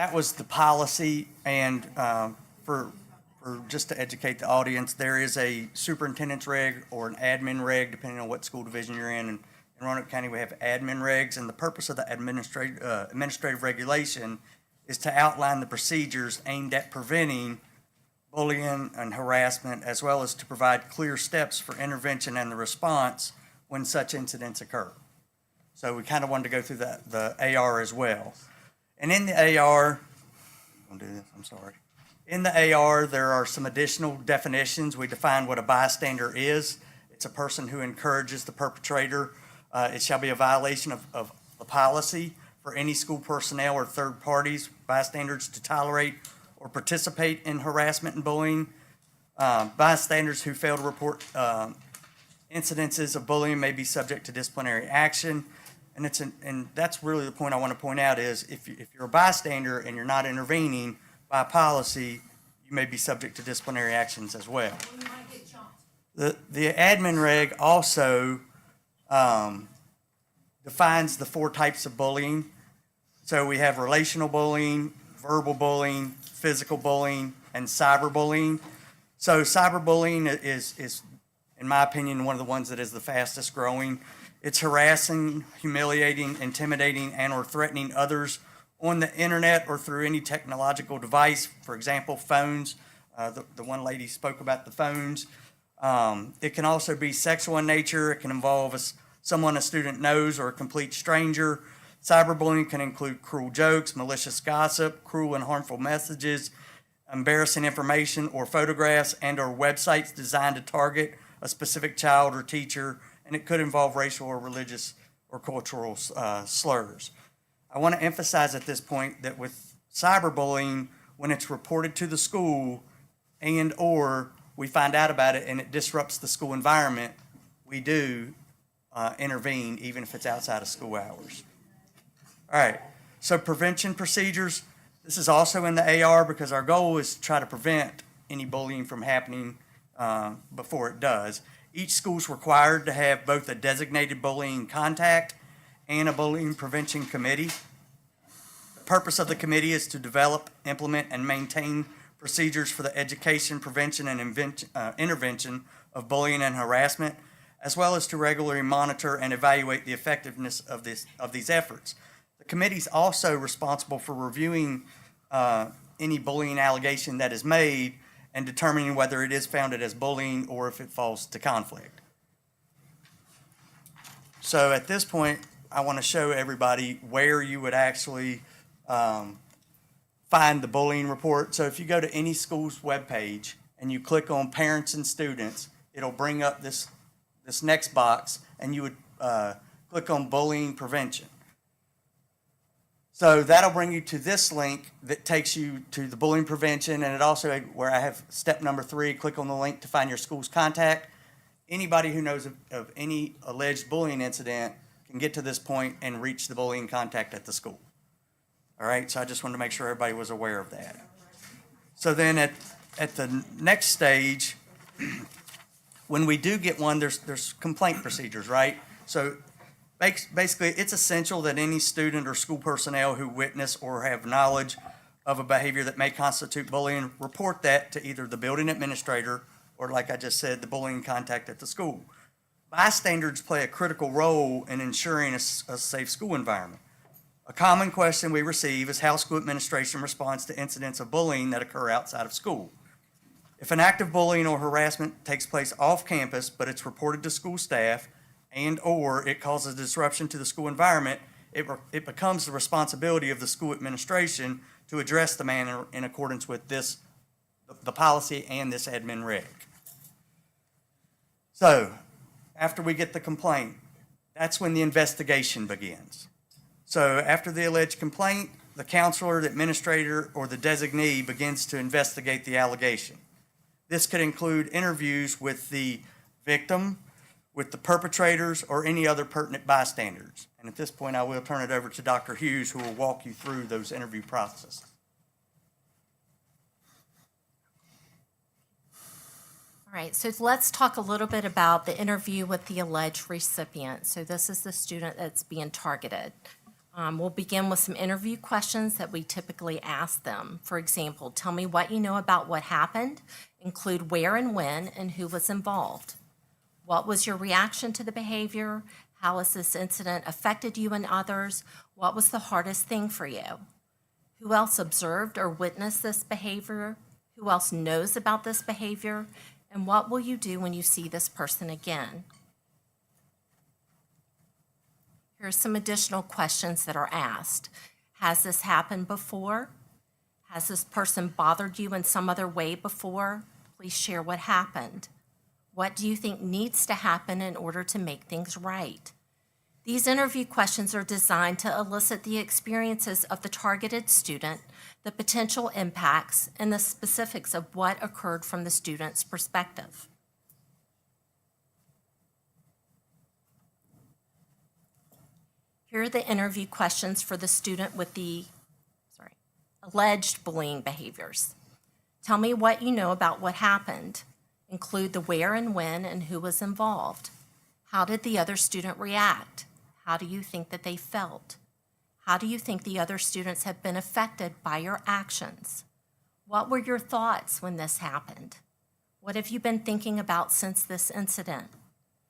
that was the policy, and for just to educate the audience, there is a superintendent's reg or an admin reg, depending on what school division you're in. And in Roanoke County, we have admin regs, and the purpose of the administrative regulation is to outline the procedures aimed at preventing bullying and harassment, as well as to provide clear steps for intervention and the response when such incidents occur. So we kind of wanted to go through the AR as well. And in the AR, I'm gonna do this, I'm sorry. In the AR, there are some additional definitions. We define what a bystander is. It's a person who encourages the perpetrator. It shall be a violation of the policy for any school personnel or third parties, bystanders, to tolerate or participate in harassment and bullying. Bystanders who fail to report incidences of bullying may be subject to disciplinary action. And that's really the point I want to point out is if you're a bystander and you're not intervening by policy, you may be subject to disciplinary actions as well. The admin reg also defines the 4 types of bullying. So we have relational bullying, verbal bullying, physical bullying, and cyberbullying. So cyberbullying is, in my opinion, one of the ones that is the fastest growing. It's harassing, humiliating, intimidating, and or threatening others on the internet or through any technological device, for example, phones. The one lady spoke about the phones. It can also be sexual in nature. It can involve someone a student knows or a complete stranger. Cyberbullying can include cruel jokes, malicious gossip, cruel and harmful messages, embarrassing information or photographs, and or websites designed to target a specific child or teacher, and it could involve racial or religious or cultural slurs. I want to emphasize at this point that with cyberbullying, when it's reported to the school and or we find out about it and it disrupts the school environment, we do intervene even if it's outside of school hours. All right, so prevention procedures. This is also in the AR because our goal is to try to prevent any bullying from happening before it does. Each school is required to have both a designated bullying contact and a bullying prevention committee. The purpose of the committee is to develop, implement, and maintain procedures for the education, prevention, and intervention of bullying and harassment, as well as to regularly monitor and evaluate the effectiveness of these efforts. The committee is also responsible for reviewing any bullying allegation that is made and determining whether it is founded as bullying or if it falls to conflict. So at this point, I want to show everybody where you would actually find the bullying report. So if you go to any school's webpage and you click on parents and students, it'll bring up this next box, and you would click on bullying prevention. So that'll bring you to this link that takes you to the bullying prevention, and it also, where I have step number 3, click on the link to find your school's contact. Anybody who knows of any alleged bullying incident can get to this point and reach the bullying contact at the school. All right, so I just wanted to make sure everybody was aware of that. So then at the next stage, when we do get one, there's complaint procedures, right? So basically, it's essential that any student or school personnel who witness or have knowledge of a behavior that may constitute bullying report that to either the building administrator or, like I just said, the bullying contact at the school. Bystanders play a critical role in ensuring a safe school environment. A common question we receive is how school administration responds to incidents of bullying that occur outside of school. If an act of bullying or harassment takes place off campus, but it's reported to school staff, and or it causes disruption to the school environment, it becomes the responsibility of the school administration to address the matter in accordance with the policy and this admin reg. So, after we get the complaint, that's when the investigation begins. So after the alleged complaint, the counselor, the administrator, or the designee begins to investigate the allegation. This could include interviews with the victim, with the perpetrators, or any other pertinent bystanders. And at this point, I will turn it over to Dr. Hughes, who will walk you through those interview processes. All right, so let's talk a little bit about the interview with the alleged recipient. So this is the student that's being targeted. We'll begin with some interview questions that we typically ask them. For example, tell me what you know about what happened, include where and when, and who was involved. What was your reaction to the behavior? How has this incident affected you and others? What was the hardest thing for you? Who else observed or witnessed this behavior? Who else knows about this behavior? And what will you do when you see this person again? Here are some additional questions that are asked. Has this happened before? Has this person bothered you in some other way before? Please share what happened. What do you think needs to happen in order to make things right? These interview questions are designed to elicit the experiences of the targeted student, the potential impacts, and the specifics of what occurred from the student's perspective. Here are the interview questions for the student with the alleged bullying behaviors. Tell me what you know about what happened. Include the where and when and who was involved. How did the other student react? How do you think that they felt? How do you think the other students have been affected by your actions? What were your thoughts when this happened? What have you been thinking about since this incident?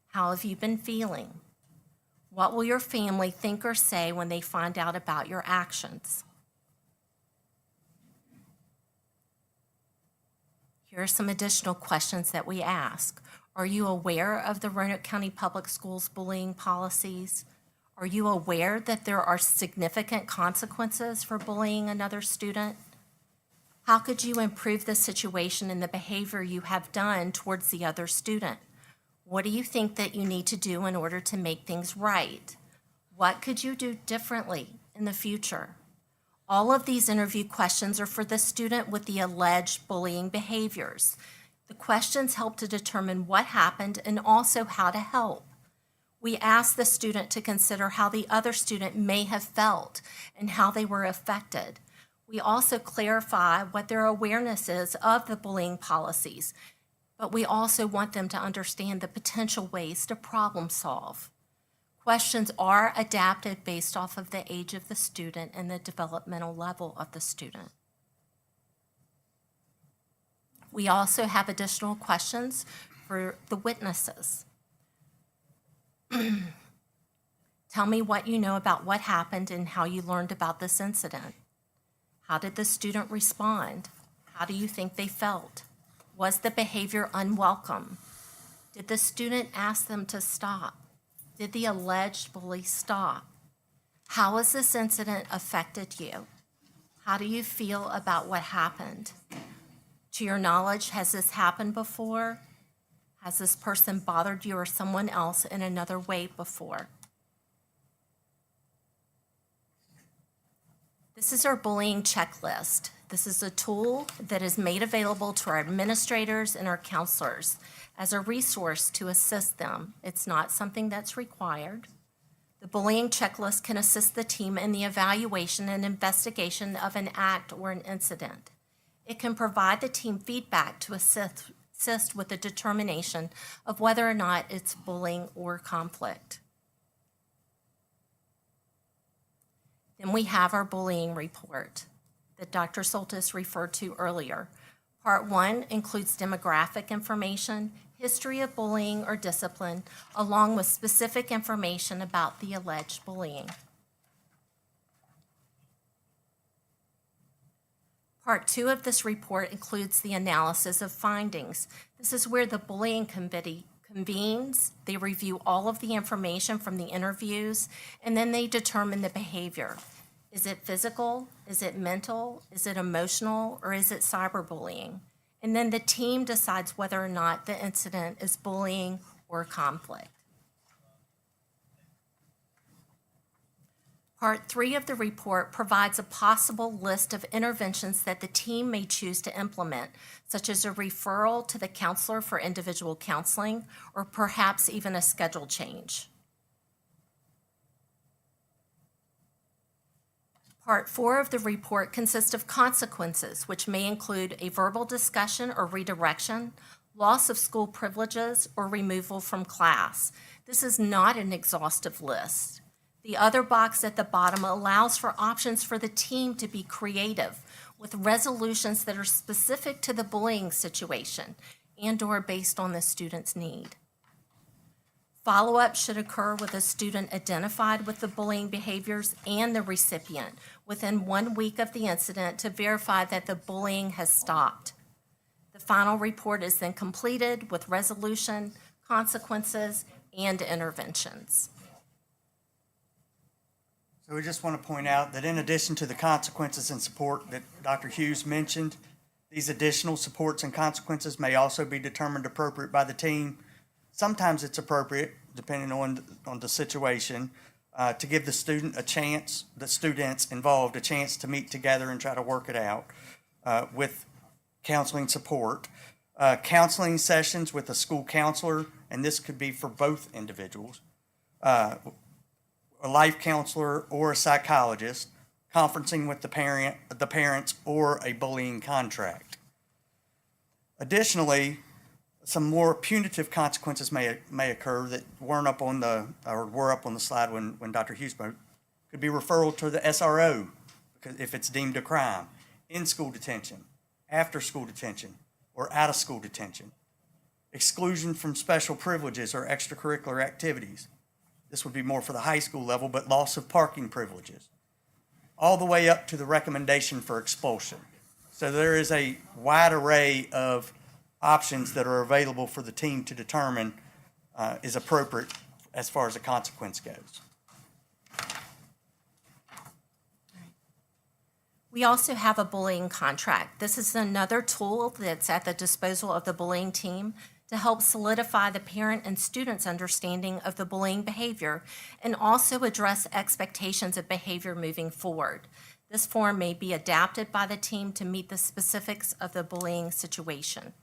How have you been feeling? What will your family think or say when they find out about your actions? Here are some additional questions that we ask. Are you aware of the Roanoke County Public Schools bullying policies? Are you aware that there are significant consequences for bullying another student? How could you improve the situation and the behavior you have done towards the other student? What do you think that you need to do in order to make things right? What could you do differently in the future? All of these interview questions are for the student with the alleged bullying behaviors. The questions help to determine what happened and also how to help. We ask the student to consider how the other student may have felt and how they were affected. We also clarify what their awareness is of the bullying policies, but we also want them to understand the potential ways to problem solve. Questions are adapted based off of the age of the student and the developmental level of the student. We also have additional questions for the witnesses. Tell me what you know about what happened and how you learned about this incident. How did the student respond? How do you think they felt? Was the behavior unwelcome? Did the student ask them to stop? Did the alleged bully stop? How has this incident affected you? How do you feel about what happened? To your knowledge, has this happened before? Has this person bothered you or someone else in another way before? This is our bullying checklist. This is a tool that is made available to our administrators and our counselors as a resource to assist them. It's not something that's required. The bullying checklist can assist the team in the evaluation and investigation of an act or an incident. It can provide the team feedback to assist with the determination of whether or not it's bullying or conflict. Then we have our bullying report that Dr. Soltis referred to earlier. Part 1 includes demographic information, history of bullying or discipline, along with specific information about the alleged bullying. Part 2 of this report includes the analysis of findings. This is where the bullying committee convenes, they review all of the information from the interviews, and then they determine the behavior. Is it physical? Is it mental? Is it emotional? Or is it cyberbullying? And then the team decides whether or not the incident is bullying or conflict. Part 3 of the report provides a possible list of interventions that the team may choose to implement, such as a referral to the counselor for individual counseling, or perhaps even a schedule change. Part 4 of the report consists of consequences, which may include a verbal discussion or redirection, loss of school privileges, or removal from class. This is not an exhaustive list. The other box at the bottom allows for options for the team to be creative with resolutions that are specific to the bullying situation and/or based on the student's need. Follow-up should occur with a student identified with the bullying behaviors and the recipient within 1 week of the incident to verify that the bullying has stopped. The final report is then completed with resolution, consequences, and interventions. So we just want to point out that in addition to the consequences and support that Dr. Hughes mentioned, these additional supports and consequences may also be determined appropriate by the team. Sometimes it's appropriate, depending on the situation, to give the student a chance, the students involved, a chance to meet together and try to work it out with counseling support. Counseling sessions with a school counselor, and this could be for both individuals, a life counselor or a psychologist, conferencing with the parents, or a bullying contract. Additionally, some more punitive consequences may occur that were up on the slide when Dr. Hughes spoke. Could be referral to the SRO if it's deemed a crime, in-school detention, after-school detention, or out-of-school detention. Exclusion from special privileges or extracurricular activities. This would be more for the high school level, but loss of parking privileges. All the way up to the recommendation for expulsion. So there is a wide array of options that are available for the team to determine is appropriate as far as a consequence goes. We also have a bullying contract. This is another tool that's at the disposal of the bullying team to help solidify the parent and student's understanding of the bullying behavior and also address expectations of behavior moving forward. This form may be adapted by the team to meet the specifics of the bullying situation.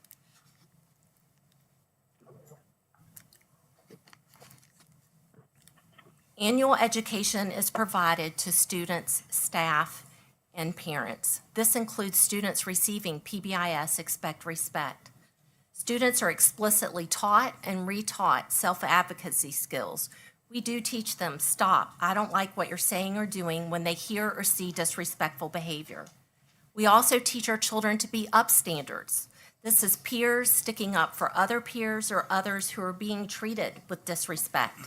Annual education is provided to students, staff, and parents. This includes students receiving PBIS Expect Respect. Students are explicitly taught and retaught self-advocacy skills. We do teach them, stop, I don't like what you're saying or doing when they hear or see disrespectful behavior. We also teach our children to be upstanders. This is peers sticking up for other peers or others who are being treated with disrespect.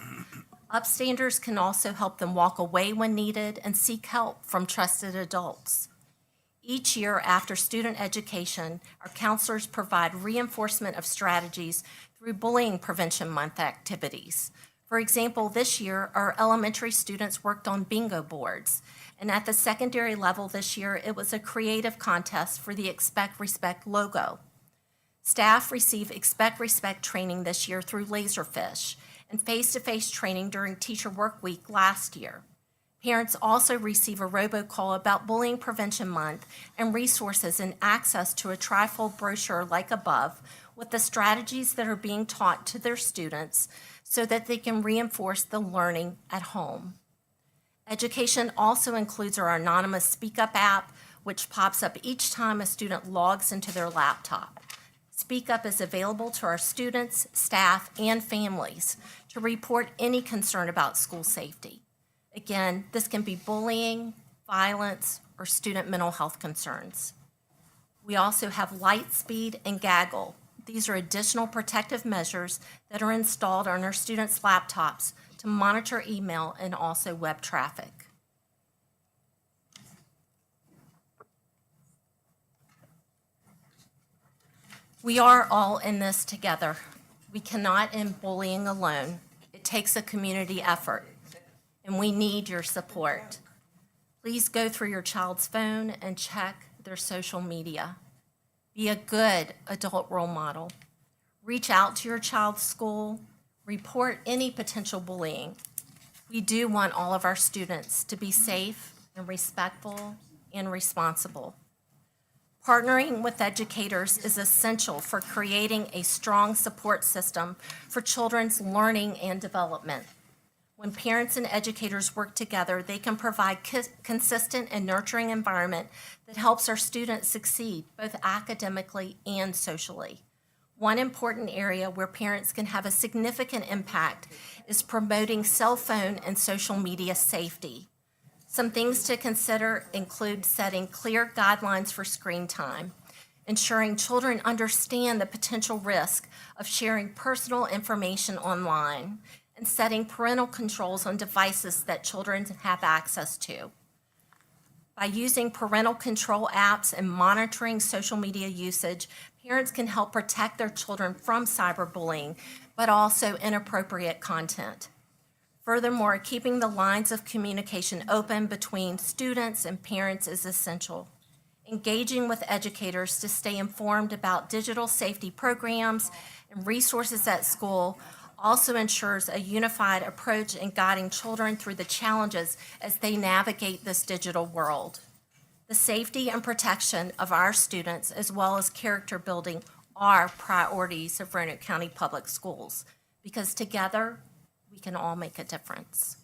Upstanders can also help them walk away when needed and seek help from trusted adults. Each year after student education, our counselors provide reinforcement of strategies through Bullying Prevention Month activities. For example, this year, our elementary students worked on bingo boards, and at the secondary level this year, it was a creative contest for the Expect Respect logo. Staff receive Expect Respect training this year through Laserfish and face-to-face training during Teacher Work Week last year. Parents also receive a robocall about Bullying Prevention Month and resources and access to a trifold brochure like above with the strategies that are being taught to their students so that they can reinforce the learning at home. Education also includes our anonymous Speak Up app, which pops up each time a student logs into their laptop. Speak Up is available to our students, staff, and families to report any concern about school safety. Again, this can be bullying, violence, or student mental health concerns. We also have Lightspeed and Gaggle. These are additional protective measures that are installed on our students' laptops to monitor email and also web traffic. We are all in this together. We cannot end bullying alone. It takes a community effort, and we need your support. Please go through your child's phone and check their social media. Be a good adult role model. Reach out to your child's school. Report any potential bullying. We do want all of our students to be safe and respectful and responsible. Partnering with educators is essential for creating a strong support system for children's learning and development. When parents and educators work together, they can provide consistent and nurturing environment that helps our students succeed both academically and socially. One important area where parents can have a significant impact is promoting cell phone and social media safety. Some things to consider include setting clear guidelines for screen time, ensuring children understand the potential risk of sharing personal information online, and setting parental controls on devices that children have access to. By using parental control apps and monitoring social media usage, parents can help protect their children from cyberbullying, but also inappropriate content. Furthermore, keeping the lines of communication open between students and parents is essential. Engaging with educators to stay informed about digital safety programs and resources at school also ensures a unified approach in guiding children through the challenges as they navigate this digital world. The safety and protection of our students, as well as character building, are priorities of Roanoke County Public Schools, because together we can all make a difference.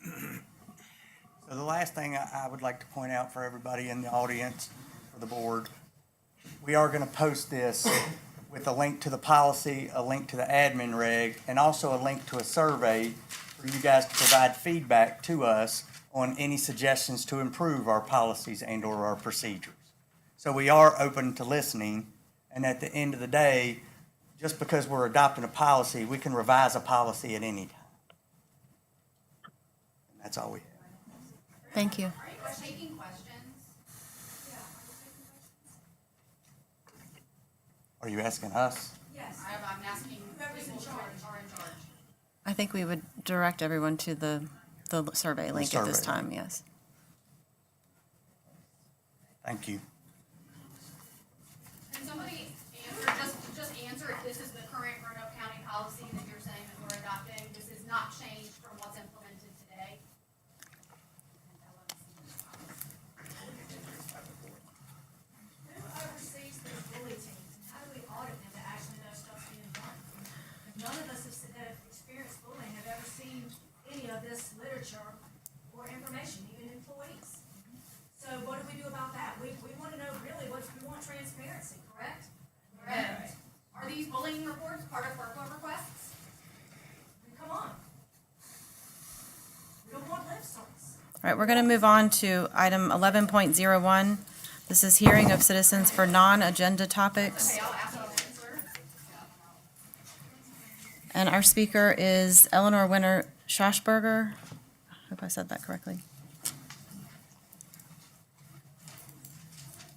So the last thing I would like to point out for everybody in the audience, for the board, we are going to post this with a link to the policy, a link to the admin reg, and also a link to a survey for you guys to provide feedback to us on any suggestions to improve our policies and or our procedures. So we are open to listening, and at the end of the day, just because we're adopting a policy, we can revise a policy at any time. And that's all we have. Thank you. Are you taking questions? Are you asking us? Yes. I'm asking whoever's in charge are in charge. I think we would direct everyone to the survey link at this survey. time, yes. Thank you. Can somebody answer, just answer if this is the current Roanoke County policy that you're saying that we're adopting? This is not changed from what's implemented today? Who oversees these bully teams, and how do we audit them to actually know stuff's being done? None of us that have experienced bullying have ever seen any of this literature or information, even employees. So what do we do about that? We want to know really we want transparency, correct? Correct. Are these bullying reports part of FERPA requests? Come on. We don't want lip service. All right, we're going to move on to item 11.01. This is hearing of citizens for non-agenda topics. Okay, I'll ask an answer. And our speaker is Eleanor Winter Schachberger. I hope I said that correctly.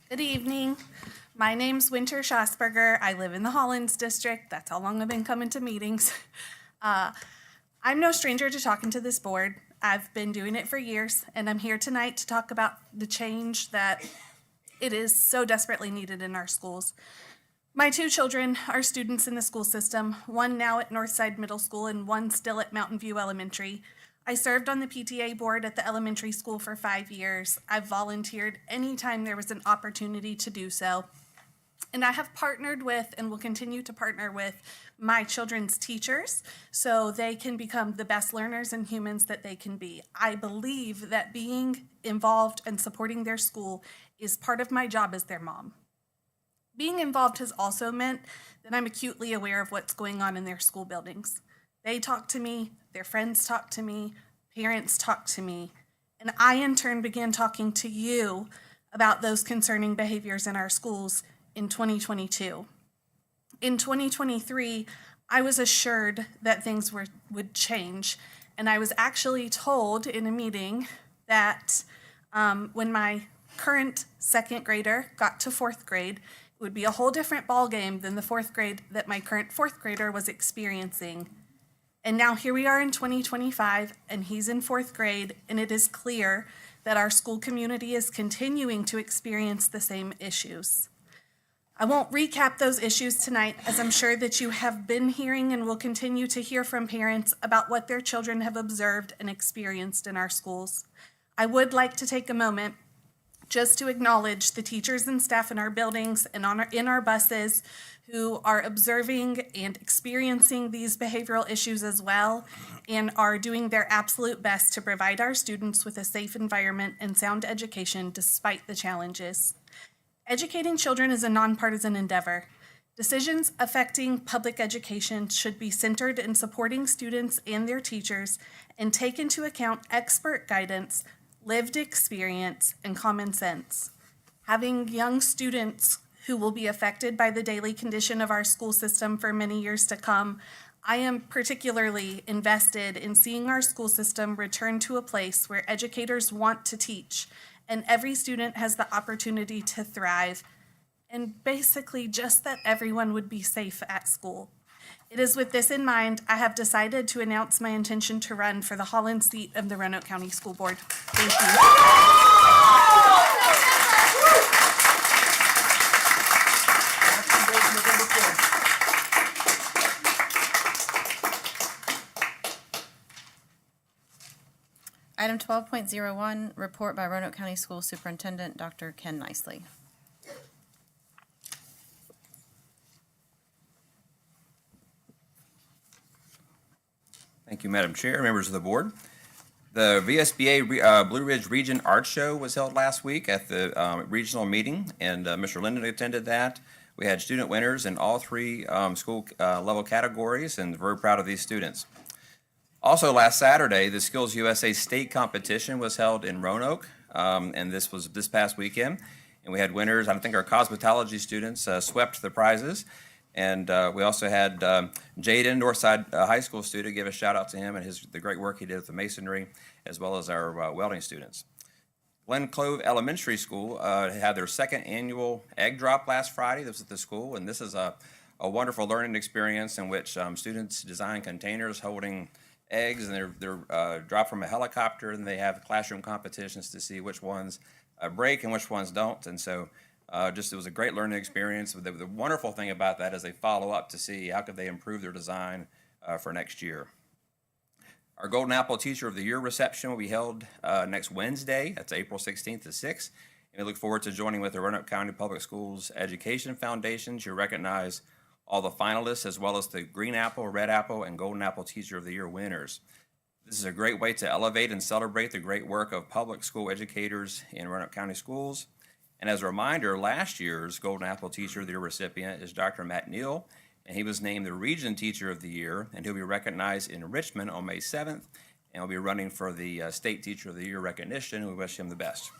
Good evening. My name's Winter Schasberger. I live in the Hollins district. That's how long I've been coming to meetings. I'm no stranger to talking to this board. I've been doing it for years, and I'm here tonight to talk about the change that it is so desperately needed in our schools. My two children are students in the school system, one now at Northside Middle School and one still at Mountain View Elementary. I served on the PTA board at the elementary school for 5 years. I've volunteered anytime there was an opportunity to do so. And I have partnered with and will continue to partner with my children's teachers so they can become the best learners and humans that they can be. I believe that being involved and supporting their school is part of my job as their mom. Being involved has also meant that I'm acutely aware of what's going on in their school buildings. They talk to me, their friends talk to me, parents talk to me, and I in turn began talking to you about those concerning behaviors in our schools in 2022. In 2023, I was assured that things would change, and I was actually told in a meeting that when my current second grader got to fourth grade, it would be a whole different ballgame than the fourth grade that my current fourth grader was experiencing. And now here we are in 2025, and he's in fourth grade, and it is clear that our school community is continuing to experience the same issues. I won't recap those issues tonight, as I'm sure that you have been hearing and will continue to hear from parents about what their children have observed and experienced in our schools. I would like to take a moment just to acknowledge the teachers and staff in our buildings and in our buses who are observing and experiencing these behavioral issues as well and are doing their absolute best to provide our students with a safe environment and sound education despite the challenges. Educating children is a nonpartisan endeavor. Decisions affecting public education should be centered in supporting students and their teachers and take into account expert guidance, lived experience, and common sense. Having young students who will be affected by the daily condition of our school system for many years to come, I am particularly invested in seeing our school system return to a place where educators want to teach and every student has the opportunity to thrive, and basically just that everyone would be safe at school. It is with this in mind, I have decided to announce my intention to run for the Holland seat of the Roanoke County School Board. Thank you. Item 12.01, report by Roanoke County School Superintendent, Dr. Ken Nicely. Thank you, Madam Chair, members of the board. The VSBA Blue Ridge Region Art Show was held last week at the regional meeting, and Mr. Linden attended that. We had student winners in all three school level categories, and very proud of these students. Also, last Saturday, the Skills USA State Competition was held in Roanoke, and this was this past weekend. And we had winners. I think our cosmetology students swept the prizes. And we also had Jaden, Northside High School student, give a shout out to him and the great work he did with the masonry, as well as our welding students. Glen Clove Elementary School had their second annual egg drop last Friday. This was at the school, and this is a wonderful learning experience in which students design containers holding eggs, and they're dropped from a helicopter, and they have classroom competitions to see which ones break and which ones don't. And so it was a great learning experience. The wonderful thing about that is they follow up to see how could they improve their design for next year. Our Golden Apple Teacher of the Year reception will be held next Wednesday. That's April 16th to 6th. And we look forward to joining with the Roanoke County Public Schools Education Foundation to recognize all the finalists, as well as the Green Apple, Red Apple, and Golden Apple Teacher of the Year winners. This is a great way to elevate and celebrate the great work of public school educators in Roanoke County schools. And as a reminder, last year's Golden Apple Teacher of the Year recipient is Dr. Matt Neal, and he was named the Region Teacher of the Year, and he'll be recognized in Richmond on May 7th, and will be running for the State Teacher of the Year recognition. We wish him the best.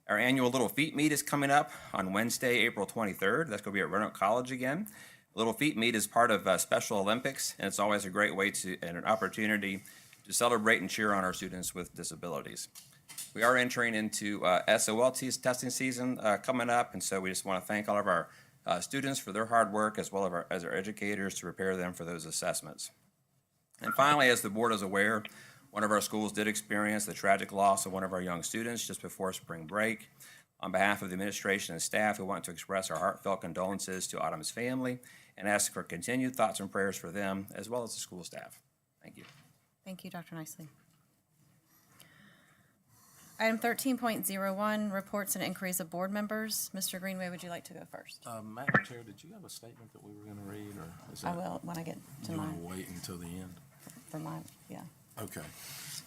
Our annual Little Feet Meet is coming up on Wednesday, April 23rd. That's going to be at Roanoke College again. Little Feet Meet is part of Special Olympics, and it's always a great way and an opportunity to celebrate and cheer on our students with disabilities. We are entering into SOL testing season coming up, and so we just want to thank all of our students for their hard work, as well as our educators to prepare them for those assessments. And finally, as the board is aware, one of our schools did experience the tragic loss of one of our young students just before spring break. On behalf of the administration and staff, we want to express our heartfelt condolences to Autumn's family and ask for continued thoughts and prayers for them, as well as the school staff. Thank you. Thank you, Dr. Nicely. Item 13.01, reports and inquiries of board members. Mr. Greenway, would you like to go first? Madam Chair, did you have a statement that we were going to read, or is that? I will when I get to You mine. want to wait until the end? For mine, yeah. Okay.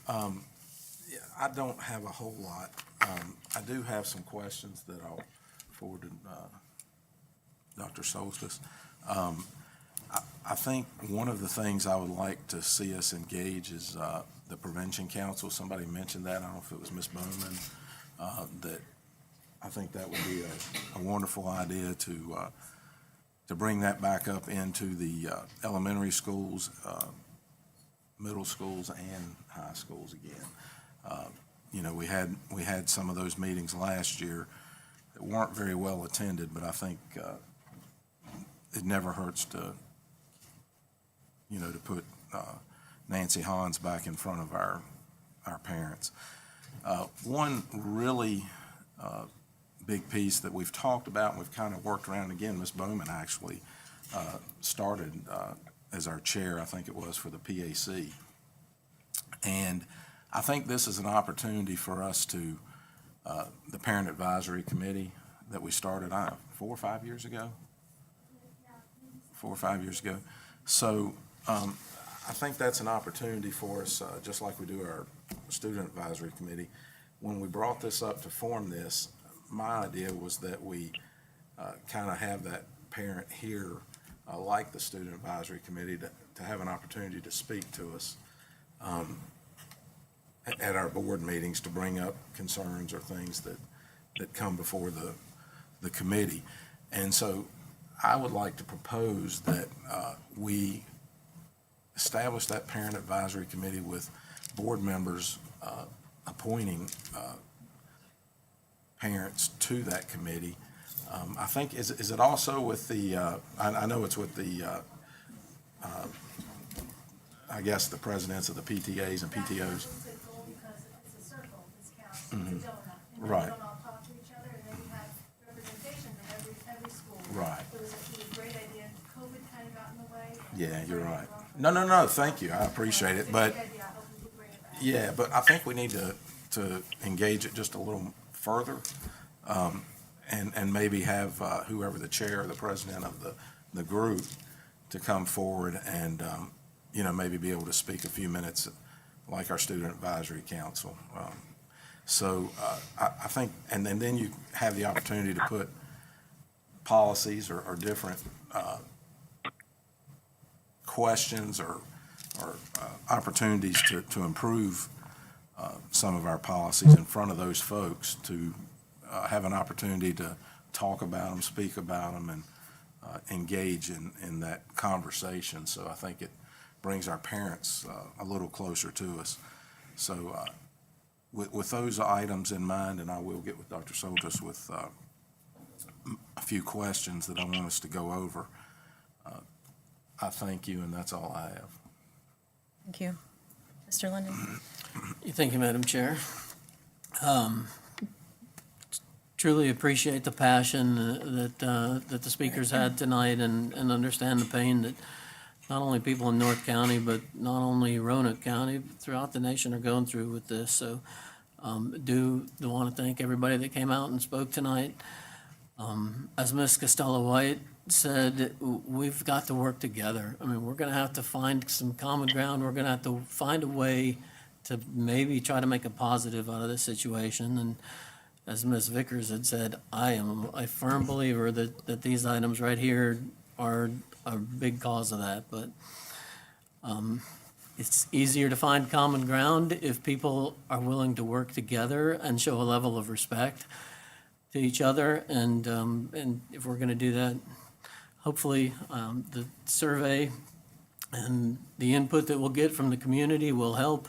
Yeah, I don't have a whole lot. I do have some questions that I'll forward to Dr. Solstice. I think one of the things I would like to see us engage is the Prevention Council. Somebody mentioned that. I don't know if it was Ms. Bowman. That I think that would be a wonderful idea to bring that back up into the elementary schools, middle schools, and high schools again. We had some of those meetings last year that weren't very well attended, but I think it never hurts to put Nancy Hans back in front of our parents. One really big piece that we've talked about and we've kind of worked around again, Ms. Bowman actually started as our chair, I think it was, for the PAC. And I think this is an opportunity for us to, the Parent Advisory Committee that we started 4 or 5 years ago? 4 or 5 years ago. So I think that's an opportunity for us, just like we do our Student Advisory Committee. When we brought this up to form this, my idea was that we kind of have that parent here, like the Student Advisory Committee, to have an opportunity to speak to us at our board meetings, to bring up concerns or things that come before the committee. And so I would like to propose that we establish that Parent Advisory Committee with board members appointing parents to that committee. I think, is it also with the, I know it's with the, I guess, the presidents of the PTAs and PTOs. Mhm. Right. Right. Yeah, you're right. No, thank you. I appreciate it, but, yeah, but I think we need to engage it just a little further, and maybe have whoever the chair or the president of the group to come forward and, maybe be able to speak a few minutes like our Student Advisory Council. So I think, and then you have the opportunity to put policies or different questions or opportunities to improve some of our policies in front of those folks, to have an opportunity to talk about them, speak about them, and engage in that conversation. So I think it brings our parents a little closer to us. So with those items in mind, and I will get with Dr. Soltis with a few questions that I want us to go over. I thank you, and that's all I have. Thank you. Mr. Linden? Thank you, Madam Chair. Truly appreciate the passion that the speakers had tonight, and understand the pain that not only people in North County, but not only Roanoke County, but throughout the nation are going through with this. So do want to thank everybody that came out and spoke tonight. As Ms. Costello-White said, we've got to work together. I mean, we're going to have to find some common ground. We're going to have to find a way to maybe try to make a positive out of this situation. And as Ms. Vickers had said, I am a firm believer that these items right here are a big cause of that. But it's easier to find common ground if people are willing to work together and show a level of respect to each other. And if we're going to do that, hopefully the survey and the input that we'll get from the community will help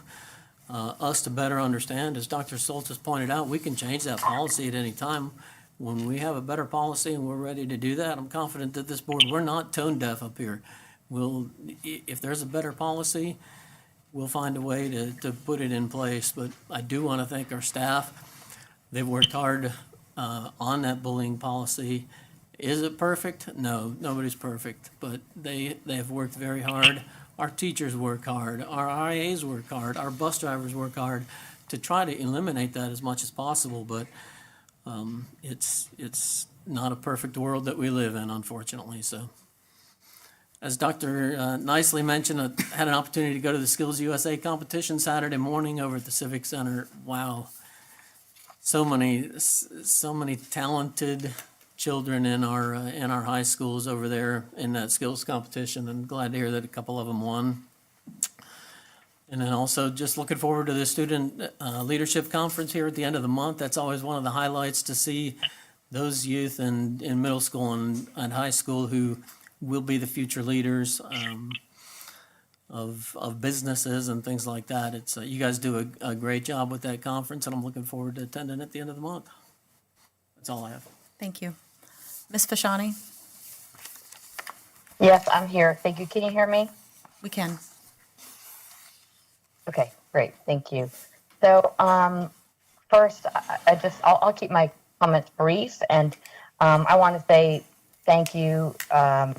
us to better understand. As Dr. Soltis pointed out, we can change that policy at any time. When we have a better policy and we're ready to do that, I'm confident that this board, we're not tone deaf up here. If there's a better policy, we'll find a way to put it in place. But I do want to thank our staff. They've worked hard on that bullying policy. Is it perfect? No, nobody's perfect, but they have worked very hard. Our teachers work hard, our RIAs work hard, our bus drivers work hard to try to eliminate that as much as possible, but it's not a perfect world that we live in, unfortunately. So as Dr. Nicely mentioned, I had an opportunity to go to the Skills USA competition Saturday morning over at the Civic Center. Wow. So many talented children in our high schools over there in that skills competition, and glad to hear that a couple of them won. And then also just looking forward to the Student Leadership Conference here at the end of the month. That's always one of the highlights, to see those youth in middle school and high school who will be the future leaders of businesses and things like that. It's you guys do a great job with that conference, and I'm looking forward to attending at the end of the month. That's all I have. Thank you. Ms. Fashani? Yes, I'm here. Thank you. Can you hear me? We can. Okay, great. Thank you. So, first, I'll keep my comments brief, and I want to say thank you to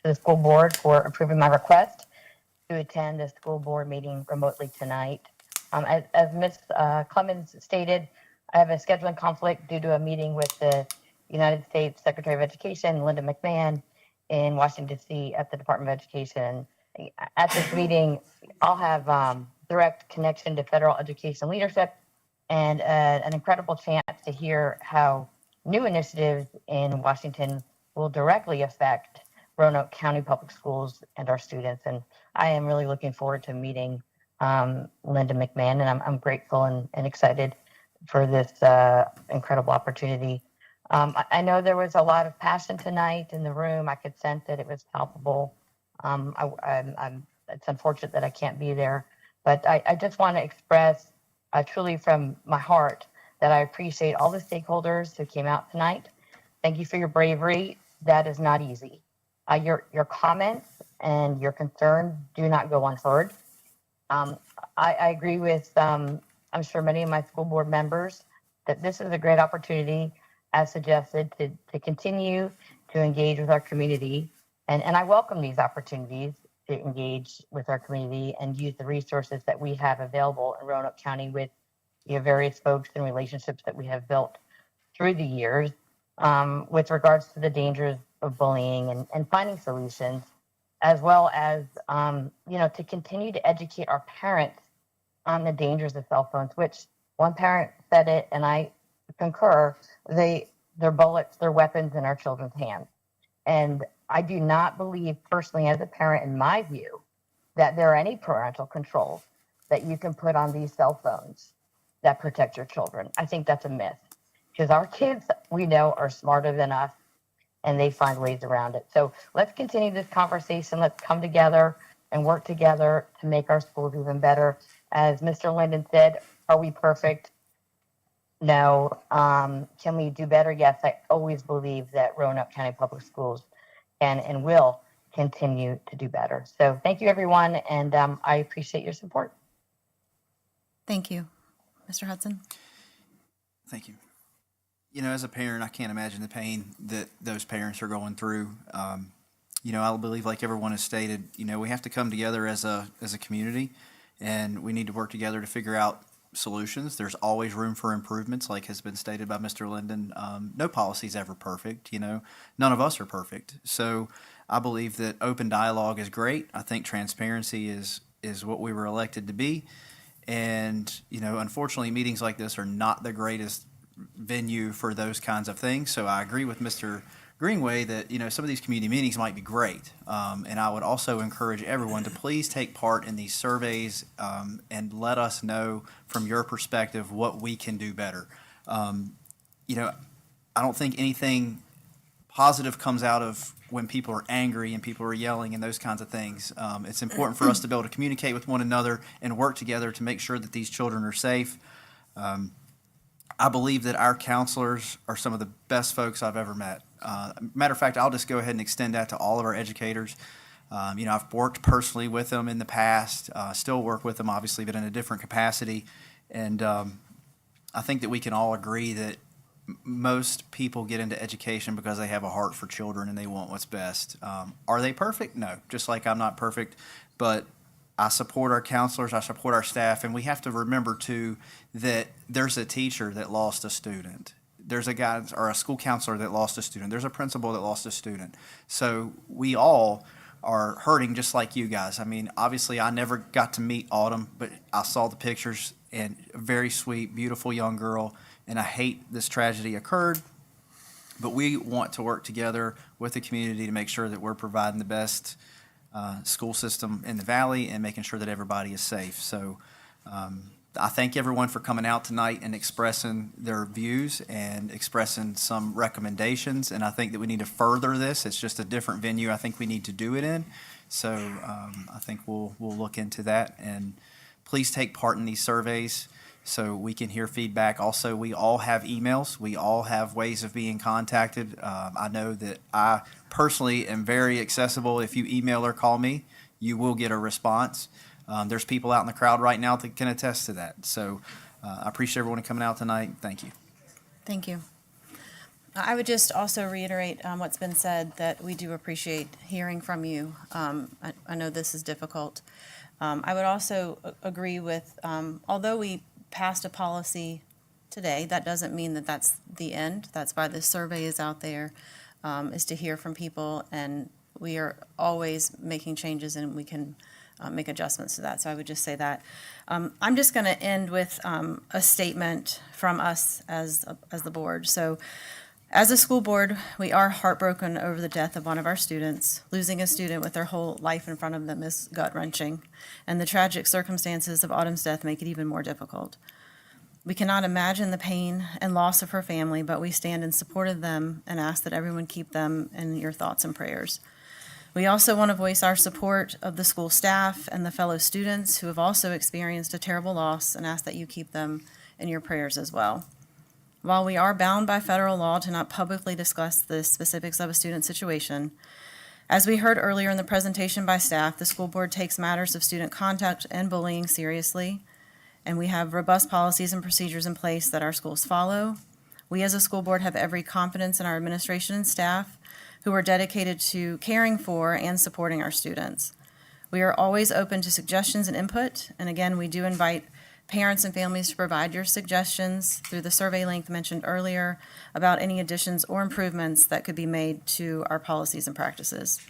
the school board for approving my request to attend the school board meeting remotely tonight. As Ms. Clemens stated, I have a scheduling conflict due to a meeting with the United States Secretary of Education, Linda McMahon, in Washington, D.C. at the Department of Education. At this meeting, I'll have direct connection to federal education leadership and an incredible chance to hear how new initiatives in Washington will directly affect Roanoke County Public Schools and our students. And I am really looking forward to meeting Linda McMahon, and I'm grateful and excited for this incredible opportunity. I know there was a lot of passion tonight in the room. I could sense that it was palpable. It's unfortunate that I can't be there, but I just want to express truly from my heart that I appreciate all the stakeholders who came out tonight. Thank you for your bravery. That is not easy. Your comments and your concerns do not go unheard. I agree with, I'm sure many of my school board members, that this is a great opportunity, as suggested, to continue to engage with our community. And I welcome these opportunities to engage with our community and use the resources that we have available in Roanoke County with various folks and relationships that we have built through the years with regards to the dangers of bullying and finding solutions, as well as, to continue to educate our parents on the dangers of cell phones, which one parent said it, and I concur, they're bullets, they're weapons in our children's hands. And I do not believe personally as a parent, in my view, that there are any parental controls that you can put on these cell phones that protect your children. I think that's a myth, because our kids, we know, are smarter than us, and they find ways around it. So let's continue this conversation. Let's come together and work together to make our schools even better. As Mr. Linden said, are we perfect? No. Can we do better? Yes. I always believe that Roanoke County Public Schools can and will continue to do better. So thank you, everyone, and I appreciate your support. Thank you. Mr. Hudson? Thank you. As a parent, I can't imagine the pain that those parents are going through. I believe, like everyone has stated, we have to come together as a community, and we need to work together to figure out solutions. There's always room for improvements, like has been stated by Mr. Linden. No policy is ever perfect. None of us are perfect. So I believe that open dialogue is great. I think transparency is what we were elected to be. And, unfortunately, meetings like this are not the greatest venue for those kinds of things. So I agree with Mr. Greenway that, some of these community meetings might be great. And I would also encourage everyone to please take part in these surveys and let us know from your perspective what we can do better. I don't think anything positive comes out of when people are angry and people are yelling and those kinds of things. It's important for us to be able to communicate with one another and work together to make sure that these children are safe. I believe that our counselors are some of the best folks I've ever met. Matter of fact, I'll just go ahead and extend that to all of our educators. I've worked personally with them in the past, still work with them, obviously, but in a different capacity. And I think that we can all agree that most people get into education because they have a heart for children and they want what's best. Are they perfect? No, just like I'm not perfect, but I support our counselors, I support our staff, and we have to remember, too, that there's a teacher that lost a student. There's a guy or a school counselor that lost a student. There's a principal that lost a student. So we all are hurting just like you guys. I mean, obviously, I never got to meet Autumn, but I saw the pictures, and a very sweet, beautiful young girl, and I hate this tragedy occurred. But we want to work together with the community to make sure that we're providing the best school system in the valley and making sure that everybody is safe. So I thank everyone for coming out tonight and expressing their views and expressing some recommendations. And I think that we need to further this. It's just a different venue I think we need to do it in. So I think we'll look into that. And please take part in these surveys so we can hear feedback. Also, we all have emails. We all have ways of being contacted. I know that I personally am very accessible. If you email or call me, you will get a response. There's people out in the crowd right now that can attest to that. So I appreciate everyone coming out tonight. Thank you. Thank you. I would just also reiterate what's been said, that we do appreciate hearing from you. I know this is difficult. I would also agree with, although we passed a policy today, that doesn't mean that that's the end. That's why the survey is out there, is to hear from people, and we are always making changes, and we can make adjustments to that. So I would just say that. I'm just going to end with a statement from us as the board. So As a school board, we are heartbroken over the death of one of our students. Losing a student with their whole life in front of them is gut-wrenching, and the tragic circumstances of Autumn's death make it even more difficult. We cannot imagine the pain and loss of her family, but we stand in support of them and ask that everyone keep them in your thoughts and prayers. We also want to voice our support of the school staff and the fellow students who have also experienced a terrible loss and ask that you keep them in your prayers as well. While we are bound by federal law to not publicly discuss the specifics of a student situation, as we heard earlier in the presentation by staff, the school board takes matters of student conduct and bullying seriously, and we have robust policies and procedures in place that our schools follow. We as a school board have every confidence in our administration and staff who are dedicated to caring for and supporting our students. We are always open to suggestions and input, and again, we do invite parents and families to provide your suggestions through the survey link mentioned earlier about any additions or improvements that could be made to our policies and practices.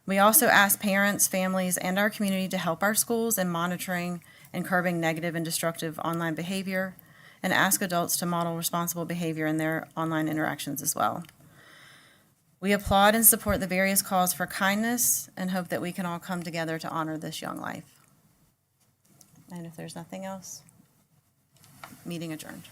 We also ask parents, families, and our community to help our schools in monitoring and curbing negative and destructive online behavior, and ask adults to model responsible behavior in their online interactions as well. We applaud and support the various calls for kindness and hope that we can all come together to honor this young life. And if there's nothing else, meeting adjourned.